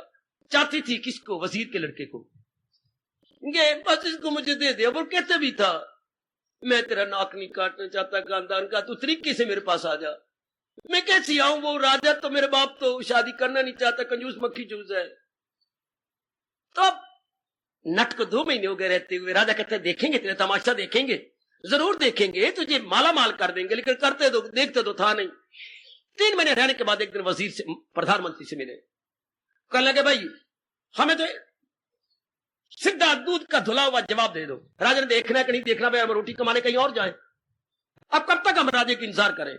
चाहती थी किसको? वजीर के लड़के को। ये बस इसको मुझे दे दे। वो कहते भी था, मैं तेरा नाक नहीं काटना चाहता खानदान का, तू तरीके से मेरे पास आ जा। मैं कैसी आऊं? वो राजा तो, मेरे बाप तो शादी करना नहीं चाहता, कंजूस मक्खी चूस है। तो अब नट को 2 महीने हो गए रहते हुए। राजा कहते देखेंगे, तेरा तमाशा देखेंगे। जरूर देखेंगे, तुझे माला माल कर देंगे, लेकिन करते तो देखते तो था नहीं। 3 महीने रहने के बाद एक दिन वजीर से, प्रधानमंत्री से मिले। कहने लगे भाई हमें तो सीधा दूध का धुला हुआ जवाब दे दो। राजा ने देखना है कि नहीं देखना, भाई हम रोटी कमाने कहीं और जाए, अब कब तक हम राजे की इंतजार करें।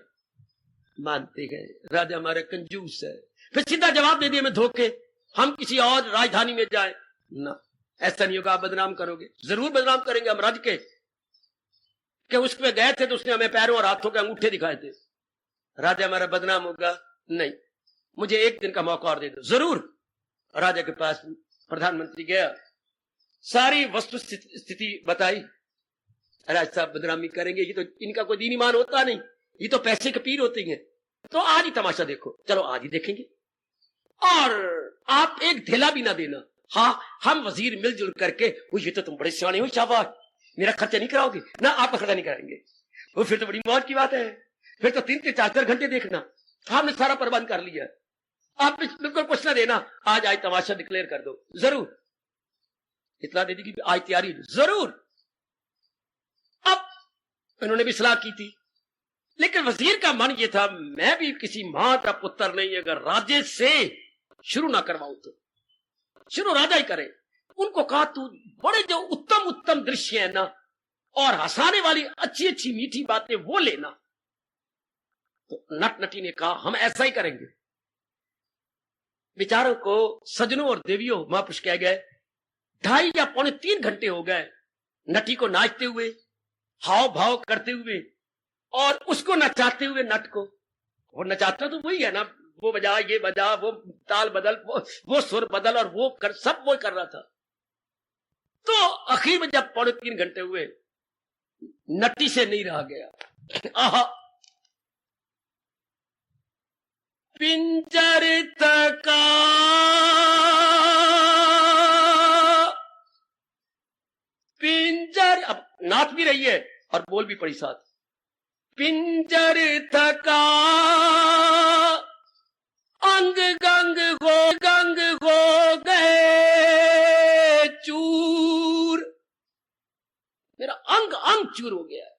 मानते गए, राजा हमारे कंजूस है। फिर सीधा जवाब दे दिया मैं धोखे, हम किसी और राजधानी में जाए ना, ऐसा नहीं होगा, आप बदनाम करोगे। जरूर बदनाम करेंगे हम राज के, कि उसमें गए थे तो उसने हमें पैरों और हाथों के अंगूठे दिखाए थे। राजा हमारा बदनाम होगा, नहीं, मुझे एक दिन का मौका और दे दो। जरूर। राजा के पास प्रधानमंत्री गया, सारी वस्तु स्थिति बताई। राज साहब बदनामी करेंगे, ये तो इनका कोई दीन ईमान होता नहीं, ये तो पैसे के पीर होते हैं, तो आज ही तमाशा देखो। चलो आज ही देखेंगे, और आप एक ढेला भी ना देना। हाँ, हम वजीर मिलजुल करके, वो ये तो तुम बड़े सियाने हो, शाबाश, मेरा खर्चा नहीं कराओगे ना, आपका खर्चा नहीं कराएंगे, वो फिर तो बड़ी मौज की बात है, फिर तो 3 से 4 घंटे देखना, हमने सारा प्रबंध कर लिया, आप बिल्कुल कुछ ना देना, आज तमाशा डिक्लेयर कर दो। जरूर। इतला दे दी कि आज तैयारी, जरूर। अब उन्होंने भी सलाह की थी, लेकिन वजीर का मन ये था, मैं भी किसी मां का पुत्र नहीं, अगर राजे से शुरू ना करवाऊं तो शुरू राजा ही करे। उनको कहा तू बड़े जो उत्तम उत्तम दृश्य है ना, और हंसाने वाली अच्छी अच्छी मीठी बातें वो लेना। तो नट नटी ने कहा हम ऐसा ही करेंगे। बेचारों को, सजनों और देवियों, महापुरुष कह गए, 2.5 या 3 घंटे हो गए नटी को नाचते हुए, हाव भाव करते हुए, और उसको नचाते हुए। नट को वो नचाता तो वही है ना, वो बजा, ये बजा, वो ताल बदल, वो सुर बदल, और वो कर, सब वो कर रहा था। तो आखिर में जब 3.25 घंटे हुए, नटी से नहीं रहा गया। आहा, पिंजर तका पिंजर, अब नाच भी रही है और बोल भी पड़ी साथ। पिंजर थका अंग गंग हो गए चूर, मेरा अंग अंग चूर हो गया है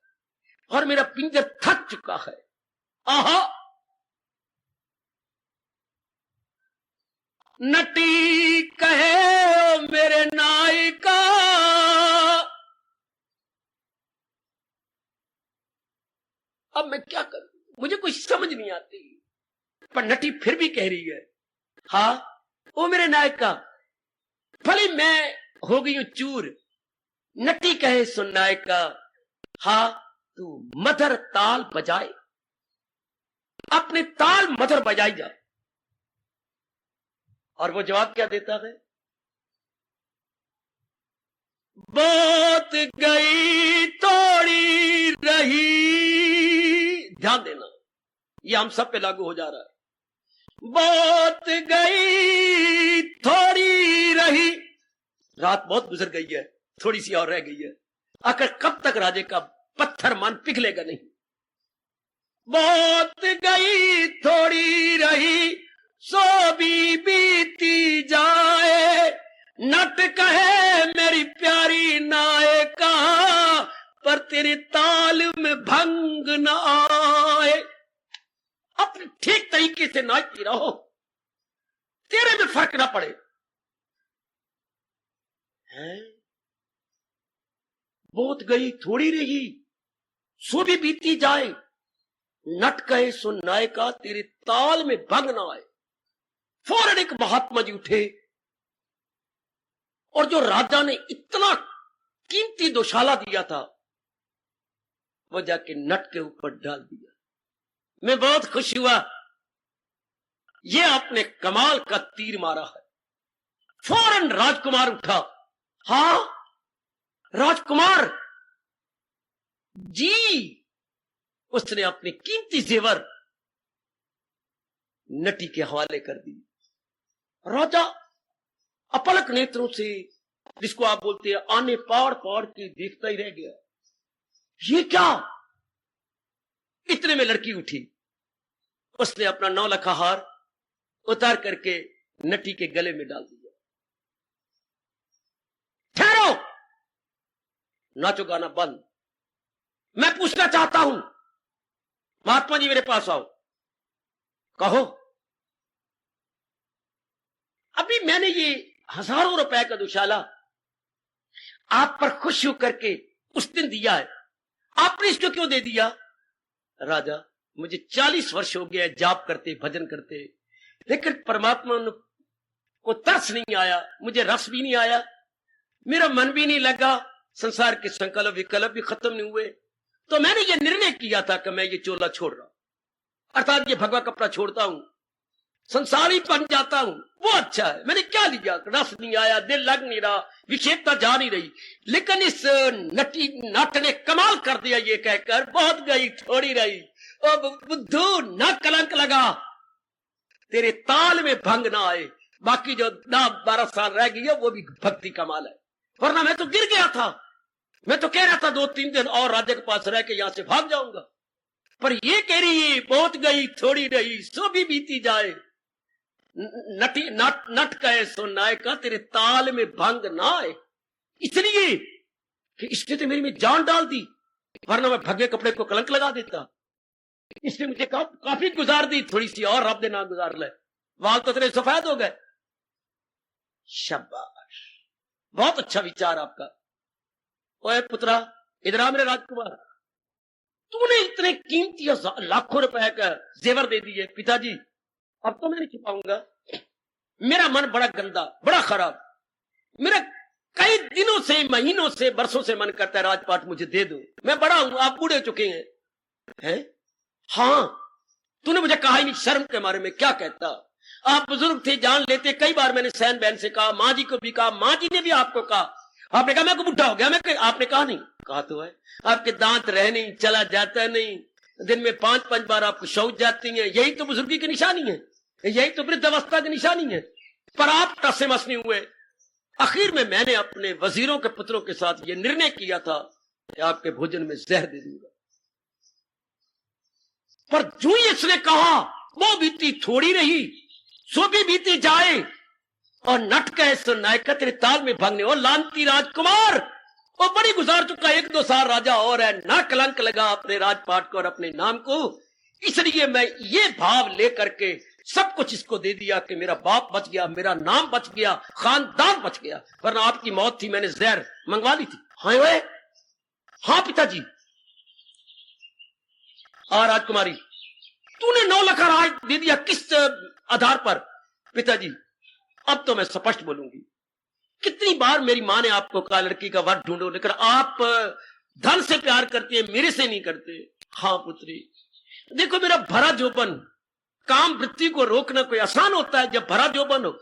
और मेरा पिंजर थक चुका है। आहा, नटी कहे मेरे नायिका, अब मैं क्या करूं, मुझे कुछ समझ नहीं आती। पर नटी फिर भी कह रही है, हाँ ओ मेरे नायिका, भले मैं हो गई हूं चूर। नटी कहे सुन नायिका, हाँ तू मधुर ताल बजाए, अपने ताल मधुर बजाई जा। और वो जवाब क्या देता है, बात गई थोड़ी रही, ध्यान देना ये हम सब पे लागू हो जा रहा है। बात गई थोड़ी रही, रात बहुत गुजर गई है, थोड़ी सी और रह गई है, आखिर कब तक राजे का पत्थर मन पिघलेगा नहीं। बात गई थोड़ी रही, सो भी बीती जाए, नट कहे मेरी प्यारी नायिका, पर तेरे ताल में भंग न आए। अपने ठीक तरीके से नाचती रहो, तेरे में फर्क ना पड़े। हैं? बहुत गई थोड़ी रही, सो भी बीती जाए, नट कहे सुन नायिका, तेरे ताल में भंग ना आए। फौरन एक महात्मा जी उठे और जो राजा ने इतना कीमती दोशाला दिया था वो जाके नट के ऊपर डाल दिया। मैं बहुत खुश हुआ, ये आपने कमाल का तीर मारा है। फौरन राजकुमार उठा, हाँ राजकुमार जी, उसने अपने कीमती जेवर नटी के हवाले कर दी। राजा अपलक नेत्रों से, जिसको आप बोलते हैं आने पाड़ पाड़ के देखता ही रह गया, ये क्या। इतने में लड़की उठी, उसने अपना 9 लखा हार उतार करके नटी के गले में डाल दिया। ठहरो, नाचो गाना बंद। क्या चाहता हूं? महात्मा जी मेरे पास आओ, कहो। अभी मैंने ये हजारों रुपए का दुशाला आप पर खुश होकर के उस दिन दिया है, आपने इसको क्यों दे दिया? राजा, मुझे 40 वर्ष हो गया जाप करते, भजन करते, लेकिन परमात्मा को तरस नहीं आया, मुझे रस भी नहीं आया, मेरा मन भी नहीं लगा, संसार के संकल्प विकल्प भी खत्म नहीं हुए। तो मैंने ये निर्णय किया था कि मैं ये चोला छोड़ रहा हूं, अर्थात ये भगवा कपड़ा छोड़ता हूं, संसारी बन जाता हूं, वो अच्छा है। मैंने क्या लिया, रस नहीं आया, दिल लग नहीं रहा, विक्षेपता जा नहीं रही। लेकिन इस नटी नट ने कमाल कर दिया ये कहकर, बहुत गई थोड़ी रही, ओ बुद्धू ना कलंक लगा, तेरे ताल में भंग ना आए, बाकी जो 10-12 साल रह गई है वो भी भक्ति कमाल है। वरना मैं तो गिर गया था, मैं तो कह रहा था 2-3 दिन और राजा के पास रह के यहां से भाग जाऊंगा, पर ये कह रही है बहुत गई थोड़ी रही, सो भी बीती जाए, नटी नट कहे सो नायका, तेरे ताल में भंग ना आए। इसलिए कि इसने तो मेरी में जान डाल दी, वरना मैं भगवे कपड़े को कलंक लगा देता। इसने मुझे काफी गुजार दी, थोड़ी सी और रब दे ना गुजार ले, वाल तो तेरे सफेद हो गए। शाबाश, बहुत अच्छा विचार आपका। ओए पुत्रा, इधर आ मेरे राजकुमार, तूने इतने कीमती लाखों रुपए का जेवर दे दिए। पिताजी, अब तो मैं नहीं छिपाऊंगा, मेरा मन बड़ा गंदा, बड़ा खराब, मेरा कई दिनों से, महीनों से, बरसों से मन करता है राजपाट मुझे दे दो, मैं बड़ा हूं, आप बूढ़े चुके हैं? हाँ, तूने मुझे कहा ही नहीं, शर्म के मारे में क्या कहता, आप बुजुर्ग थे, जान लेते। कई बार मैंने सहन बहन से कहा, माँ जी को भी कहा, माँ जी ने भी आपको कहा, आपने कहा मैं को बुढ़ा हो गया, आपने कहा नहीं, कहा तो है, आपके दांत रह नहीं, चला जाता नहीं, दिन में 5-5 बार आपको शौच जाती है, यही तो बुजुर्गी की निशानी है, यही तो वृद्धावस्था की निशानी है। पर आप टसे मस नहीं हुए। आखिर में मैंने अपने वजीरों के पुत्रों के साथ ये निर्णय किया था कि आपके भोजन में जहर दे दूंगा, पर जो ही इसने कहा वो बीती थोड़ी रही, सो भी बीती जाए, और नट कहे सो नायका, तेरे ताल में भंगने, और लांती राजकुमार वो बड़ी गुजार चुका, 1-2 साल राजा और है, ना कलंक लगा अपने राजपाट को और अपने नाम को। इसलिए मैं ये भाव लेकर के सब कुछ इसको दे दिया कि मेरा बाप बच गया, मेरा नाम बच गया, खानदान बच गया, वरना आपकी मौत थी, मैंने जहर मंगवा ली थी। हाँ वे, हाँ पिताजी। राजकुमारी, तूने 9 लाख राज दे दिया, किस आधार पर? पिताजी, अब तो मैं स्पष्ट बोलूंगी, कितनी बार मेरी मां ने आपको कहा लड़की का वर ढूंढो, लेकिन आप धन से प्यार करते हैं, मेरे से नहीं करते। हाँ पुत्री, देखो मेरा भरा जोबन, काम वृत्ति को रोकना कोई आसान होता है जब भरा जोबन हो,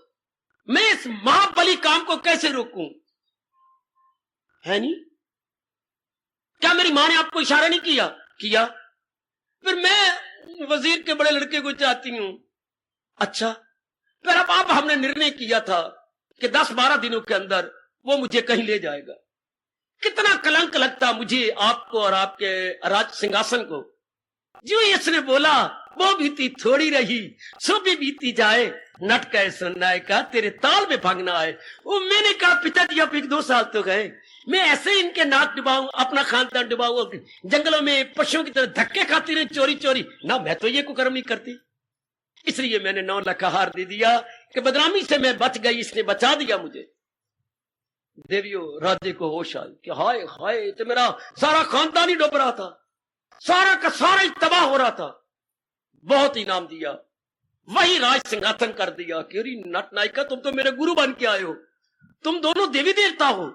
मैं इस महाबली काम को कैसे रोकूं? है नहीं? क्या मेरी मां ने आपको इशारा नहीं किया? फिर मैं वजीर के बड़े लड़के को चाहती हूं। अच्छा, फिर अब आप हमने निर्णय किया था कि 10-12 दिनों के अंदर वो मुझे कहीं ले जाएगा। कितना कलंक लगता मुझे, आपको और आपके राज सिंहासन को। जो इसने बोला वो बीती थोड़ी रही, सो भी बीती जाए, नट कहे सुननाए का, तेरे ताल में भंग ना आए। वो मैंने कहा पिताजी अब 1-2 साल तो गए, मैं ऐसे ही इनके नाक डुबाऊं, अपना खानदान डुबाऊं, जंगलों में पशुओं की तरह धक्के खाती रही चोरी चोरी, ना मैं तो ये कुकर्म नहीं करती। इसलिए मैंने 9 लाख हार दे दिया कि बदनामी से मैं बच गई, इसने बचा दिया मुझे। देवियों, राजे को होश आई कि हाय हाय, तो मेरा सारा खानदान ही डूब रहा था, सारा का सारा ही तबाह हो रहा था। बहुत इनाम दिया, वही राज सिंहासन कर दिया कि अरे नटनायिका, तुम तो मेरे गुरु बन के आए हो, तुम दोनों देवी देवता हो,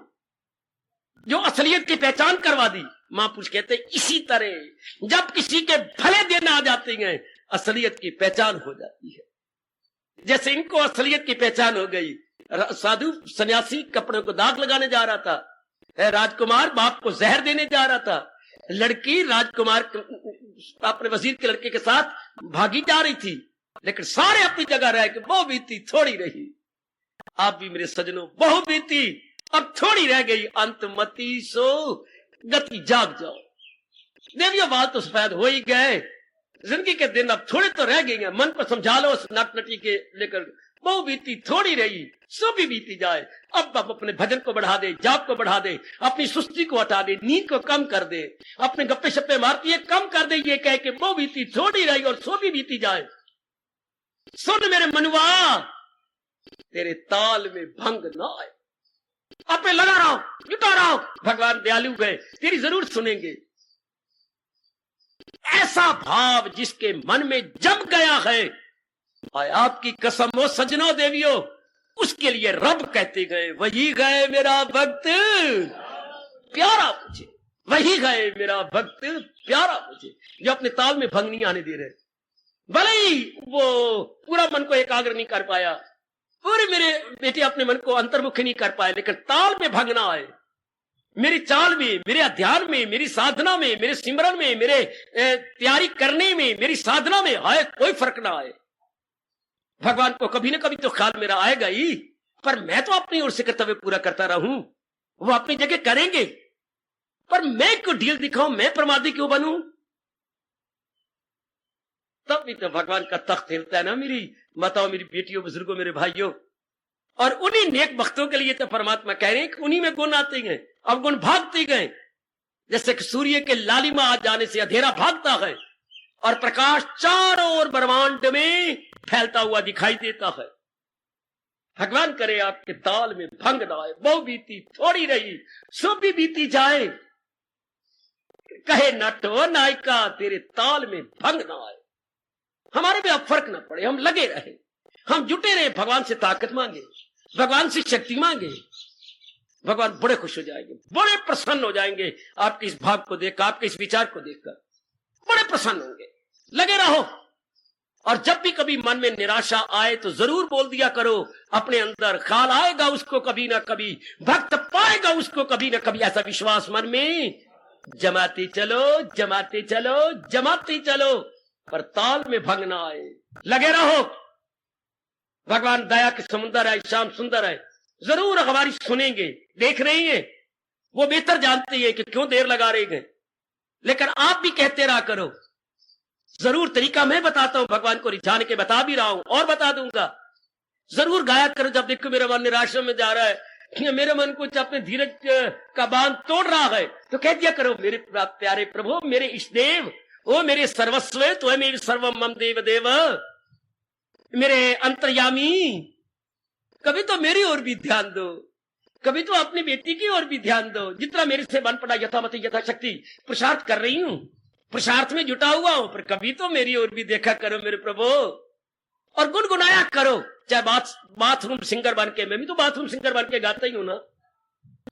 जो असलियत की पहचान करवा दी। महापुरुष कहते इसी तरह जब किसी के भले दिन आ जाते हैं, असलियत की पहचान हो जाती है। जैसे इनको असलियत की पहचान हो गई। साधु सन्यासी कपड़े को दाग लगाने जा रहा था, राजकुमार बाप को जहर देने जा रहा था, लड़की राजकुमार अपने वजीर के लड़के के साथ भागी जा रही थी, लेकिन सारे अपनी जगह रह के वो बीती थोड़ी रही। आप भी मेरे सजनों, बहु बीती अब थोड़ी रह गई, अंतमती सो गति जाग जाओ। देवियों, बाल तो सफेद हो ही गए, जिंदगी के दिन अब थोड़े तो रह गए हैं, मन को समझा लो उस नट नटी के लेकर वो बीती थोड़ी रही सो भी बीती जाए। अब अपने भजन को बढ़ा दे, जाप को बढ़ा दे, अपनी सुस्ती को हटा दे, नींद को कम कर दे, अपने गप्पे शप्पे मारती है कम कर दे, ये कह के वो बीती थोड़ी रही और सो भी बीती जाए। सुन मेरे मनुआ, तेरे ताल में भंग ना आए। अपने लगा रहो, जुटा रहो, भगवान दयालु है, तेरी जरूर सुनेंगे। ऐसा भाव जिसके मन में जम गया है, आपकी कसम हो सजनों देवियों, उसके लिए रब कहते गए वही गए मेरा भक्त प्यारा मुझे, वही गए मेरा भक्त प्यारा मुझे। जो अपने ताल में भंग नहीं आने दे रहे, भले ही वो पूरा मन को एकाग्र नहीं कर पाया, पूरे मेरे बेटे अपने मन को अंतर्मुखी नहीं कर पाए, लेकिन ताल में भंग ना आए। मेरी चाल में, मेरे अध्यान में, मेरी साधना में, मेरे सिमरन में, मेरे तैयारी करने में, मेरी साधना में आए कोई फर्क ना आए। भगवान को कभी ना कभी तो ख्याल मेरा आएगा ही, पर मैं तो अपनी ओर से कर्तव्य पूरा करता रहूं, वो अपनी जगह करेंगे, पर मैं क्यों ढील दिखाऊं, मैं प्रमादी क्यों बनूं? तब भी तो भगवान का तख्त हिलता है ना मेरी माताओं, मेरी बेटियों, बुजुर्गों, मेरे भाइयों। और उन्हीं नेक भक्तों के लिए तो परमात्मा कह रहे हैं कि उन्हीं में गुण आते गए, अब गुण भागते गए। जैसे कि सूर्य के लालिमा आ जाने से अंधेरा भागता है और प्रकाश चारों ओर ब्रह्मांड में फैलता हुआ दिखाई देता है। भगवान करे आपके ताल में भंग ना आए। वो बीती थोड़ी रही सो भी बीती जाए, कहे नटो नायिका तेरे ताल में भंग ना आए। हमारे में अब फर्क ना पड़े, हम लगे रहे, हम जुटे रहे, भगवान से ताकत मांगे, भगवान से शक्ति मांगे। भगवान बड़े खुश हो जाएंगे, बड़े प्रसन्न हो जाएंगे आपके इस भाव को देखकर, आपके इस विचार को देखकर बड़े प्रसन्न होंगे। लगे रहो, और जब भी कभी मन में निराशा आए तो जरूर बोल दिया करो अपने अंदर, ख्याल आएगा उसको कभी ना कभी, भक्त पाएगा उसको कभी ना कभी। ऐसा विश्वास मन में जमाते चलो, जमाते चलो, जमाते चलो, पर ताल में भंग ना आए। लगे रहो, भगवान दया के समुद्र है, श्याम सुंदर है, जरूर हमारी सुनेंगे, देख रहे हैं, वो बेहतर जानते हैं कि क्यों देर लगा रहे हैं, लेकिन आप भी कहते रहा करो। जरूर तरीका मैं बताता हूं, भगवान को रिझाने के बता भी रहा हूं और बता दूंगा। जरूर गाया करो, जब देखो मेरा मन निराशा में जा रहा है, मेरे मन को अपने धीरज का बांध तोड़ रहा है, तो कह दिया करो मेरे प्यारे प्रभु, मेरे इष्ट देव, ओ मेरे सर्वस्व, तो है मेरे सर्वम मम देव देव, मेरे अंतर्यामी, कभी तो मेरी ओर भी ध्यान दो, कभी तो अपनी बेटी की ओर भी ध्यान दो। जितना मेरे से बन पड़ा यथामति यथाशक्ति पुरुषार्थ कर रही हूं, पुरुषार्थ में जुटा हुआ हूं, पर कभी तो मेरी ओर भी देखा करो मेरे प्रभु, और गुनगुनाया करो। चाहे बाथरूम सिंगर बन के, मैं भी तो बाथरूम सिंगर बन के गाता ही हूं ना,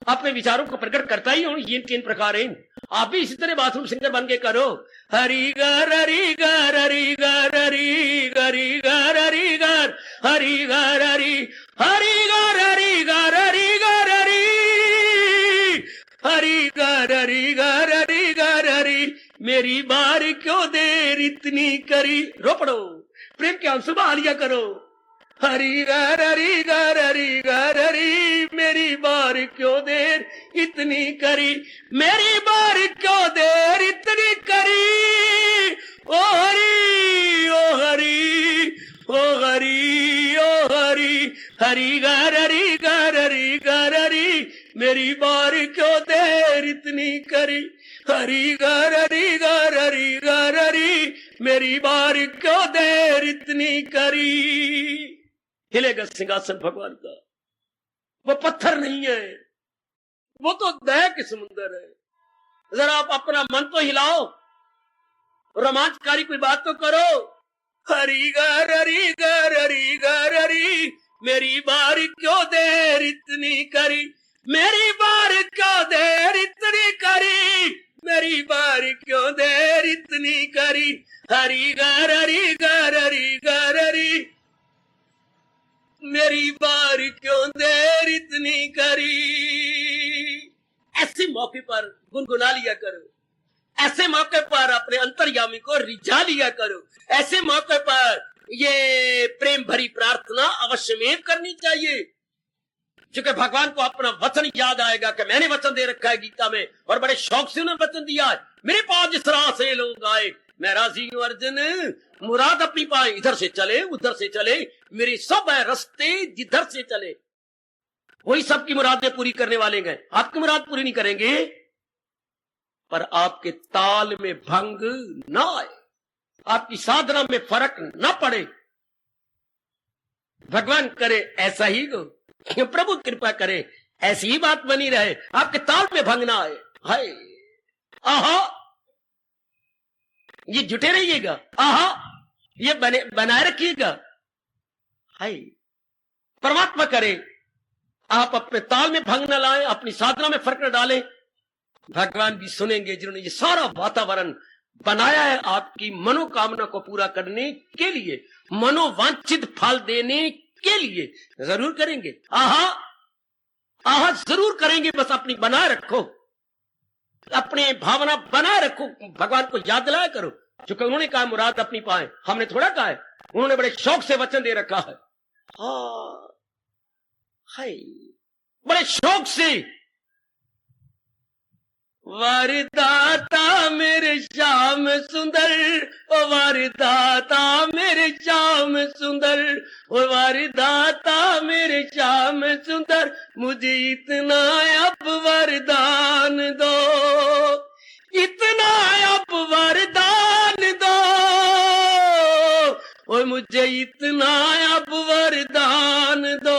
अपने विचारों को प्रकट करता ही हूं। ये 3 प्रकार हैं, आप भी इसी तरह बाथरूम सिंगर बन के करो। हरि गर हरि गर हरि गर हरि गरि गर हरि गर हरि गर हरि हरि गर हरि गर हरि गर हरि हरि गर हरि गर हरि गर हरि। मेरी बार क्यों देर इतनी करी, रो पड़ो, प्रेम के आंसू बहा लिया करो। हरि गर हरि गर हरि गर हरि, मेरी बार क्यों देर इतनी करी, मेरी बार क्यों देर इतनी करी। ओ हरि ओ हरि ओ हरि ओ हरि, हरि गर हरि गर हरि गर हरि, मेरी बार क्यों देर इतनी करी। हरि गर हरि गर हरि गर हरि, मेरी बार क्यों देर इतनी करी। हिलेगा सिंहासन भगवान का, वो पत्थर नहीं है, वो तो दया के समुंदर है। जरा आप अपना मन तो हिलाओ, रोमांचकारी कोई बात तो करो। हरि गर हरि गर हरि गर हरि, मेरी बार क्यों देर इतनी करी, मेरी बार क्यों देर इतनी करी, मेरी बार क्यों देर इतनी करी। हरि गर हरि गर हरि गर हरि, मेरी बार क्यों देर इतनी करी। ऐसे मौके पर गुनगुना लिया करो, ऐसे मौके पर अपने अंतर्यामी को रिझा लिया करो, ऐसे मौके पर ये प्रेम भरी प्रार्थना अवश्य में करनी चाहिए। क्योंकि भगवान को अपना वचन याद आएगा कि मैंने वचन दे रखा है गीता में, और बड़े शौक से उन्होंने वचन दिया है, मेरे पास जिस राह से लोग आए मैं राजी हूं अर्जुन, मुराद अपनी पाए, इधर से चले उधर से चले, मेरे सब है रास्ते जिधर से चले, वही सबकी मुरादें पूरी करने वाले हैं। आपकी मुराद पूरी नहीं करेंगे, पर आपके ताल में भंग ना आए, आपकी साधना में फर्क ना पड़े। भगवान करे ऐसा ही हो, प्रभु कृपा करे ऐसी ही बात बनी रहे, आपके ताल में भंग ना आए। हाय आहा, ये जुटे रहिएगा, आहा ये बनाए रखिएगा। हाय परमात्मा करे आप अपने ताल में भंग न लाएं, अपनी साधना में फर्क न डालें। भगवान भी सुनेंगे जिन्होंने ये सारा वातावरण बनाया है आपकी मनोकामना को पूरा करने के लिए, मनोवांछित फल देने के लिए। जरूर करेंगे, आहा आहा जरूर करेंगे। बस अपनी बनाए रखो, अपने भावना बनाए रखो, भगवान को याद दिलाया करो। क्योंकि उन्होंने कहा मुराद अपनी पाए, हमने थोड़ा कहा है, उन्होंने बड़े शौक से वचन दे रखा है। हाय बड़े शौक से, वरदाता मेरे श्याम सुंदर, ओ वरदाता मेरे श्याम सुंदर, ओ वरदाता मेरे श्याम सुंदर, मुझे इतना अब वरदान दो, इतना अब वरदान दो, और मुझे इतना अब वरदान दो,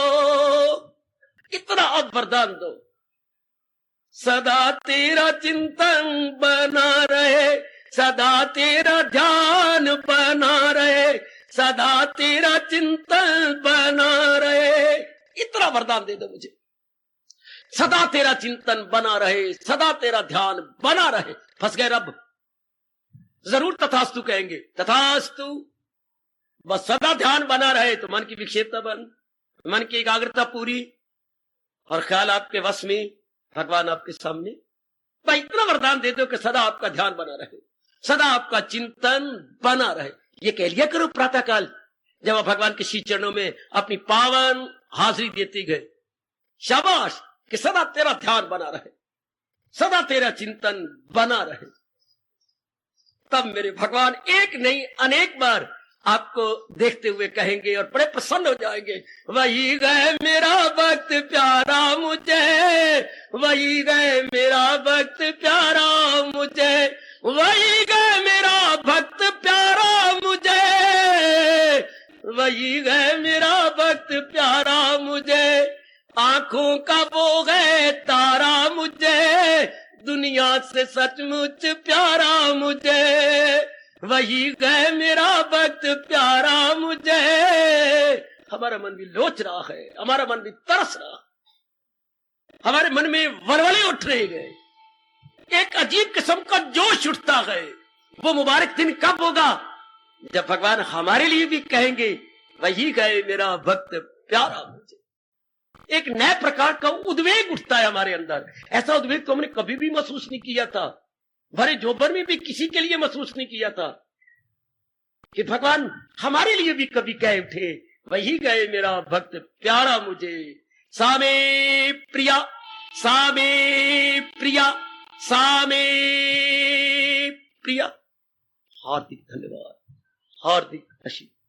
इतना अब वरदान दो। सदा तेरा चिंतन बना रहे, सदा तेरा ध्यान बना रहे, सदा तेरा चिंतन बना रहे, इतना वरदान दे दो मुझे। सदा तेरा चिंतन बना रहे, सदा तेरा ध्यान बना रहे। फंस गए रब, जरूर तथास्तु कहेंगे, तथास्तु। बस सदा ध्यान बना रहे तो मन की विक्षेपता बंद, मन की एकाग्रता पूरी, और ख्याल आपके वश में, भगवान आपके सामने। भाई इतना वरदान दे दो कि सदा आपका ध्यान बना रहे, सदा आपका चिंतन बना रहे। ये कह लिया करो प्रातः काल जब आप भगवान के श्री चरणों में अपनी पावन हाजिरी देते गए, शाबाश कि सदा तेरा ध्यान बना रहे, सदा तेरा चिंतन बना रहे। तब मेरे भगवान एक नहीं अनेक बार आपको देखते हुए कहेंगे और बड़े प्रसन्न हो जाएंगे, वही गए मेरा भक्त प्यारा मुझे, वही गए मेरा भक्त प्यारा मुझे, वही गए मेरा भक्त प्यारा मुझे, वही गए मेरा भक्त प्यारा मुझे, आंखों का वो गए तारा मुझे, दुनिया से सचमुच प्यारा मुझे, वही गए मेरा भक्त प्यारा मुझे। हमारा मन भी लोच रहा है, हमारा मन भी तरस रहा, हमारे मन में वलवले उठ रहे हैं, एक अजीब किस्म का जोश उठता है। वो मुबारक दिन कब होगा जब भगवान हमारे लिए भी कहेंगे वही गए मेरा भक्त प्यारा मुझे। एक नए प्रकार का उद्वेग उठता है हमारे अंदर। ऐसा उद्वेग तो हमने कभी भी महसूस नहीं किया था, भरे जोबर में भी किसी के लिए महसूस नहीं किया था कि भगवान हमारे लिए भी कभी कह उठे वही गए मेरा भक्त प्यारा मुझे। सामे प्रिया, सामे प्रिया, सामे प्रिया। हार्दिक धन्यवाद, हार्दिक आशीर्वाद।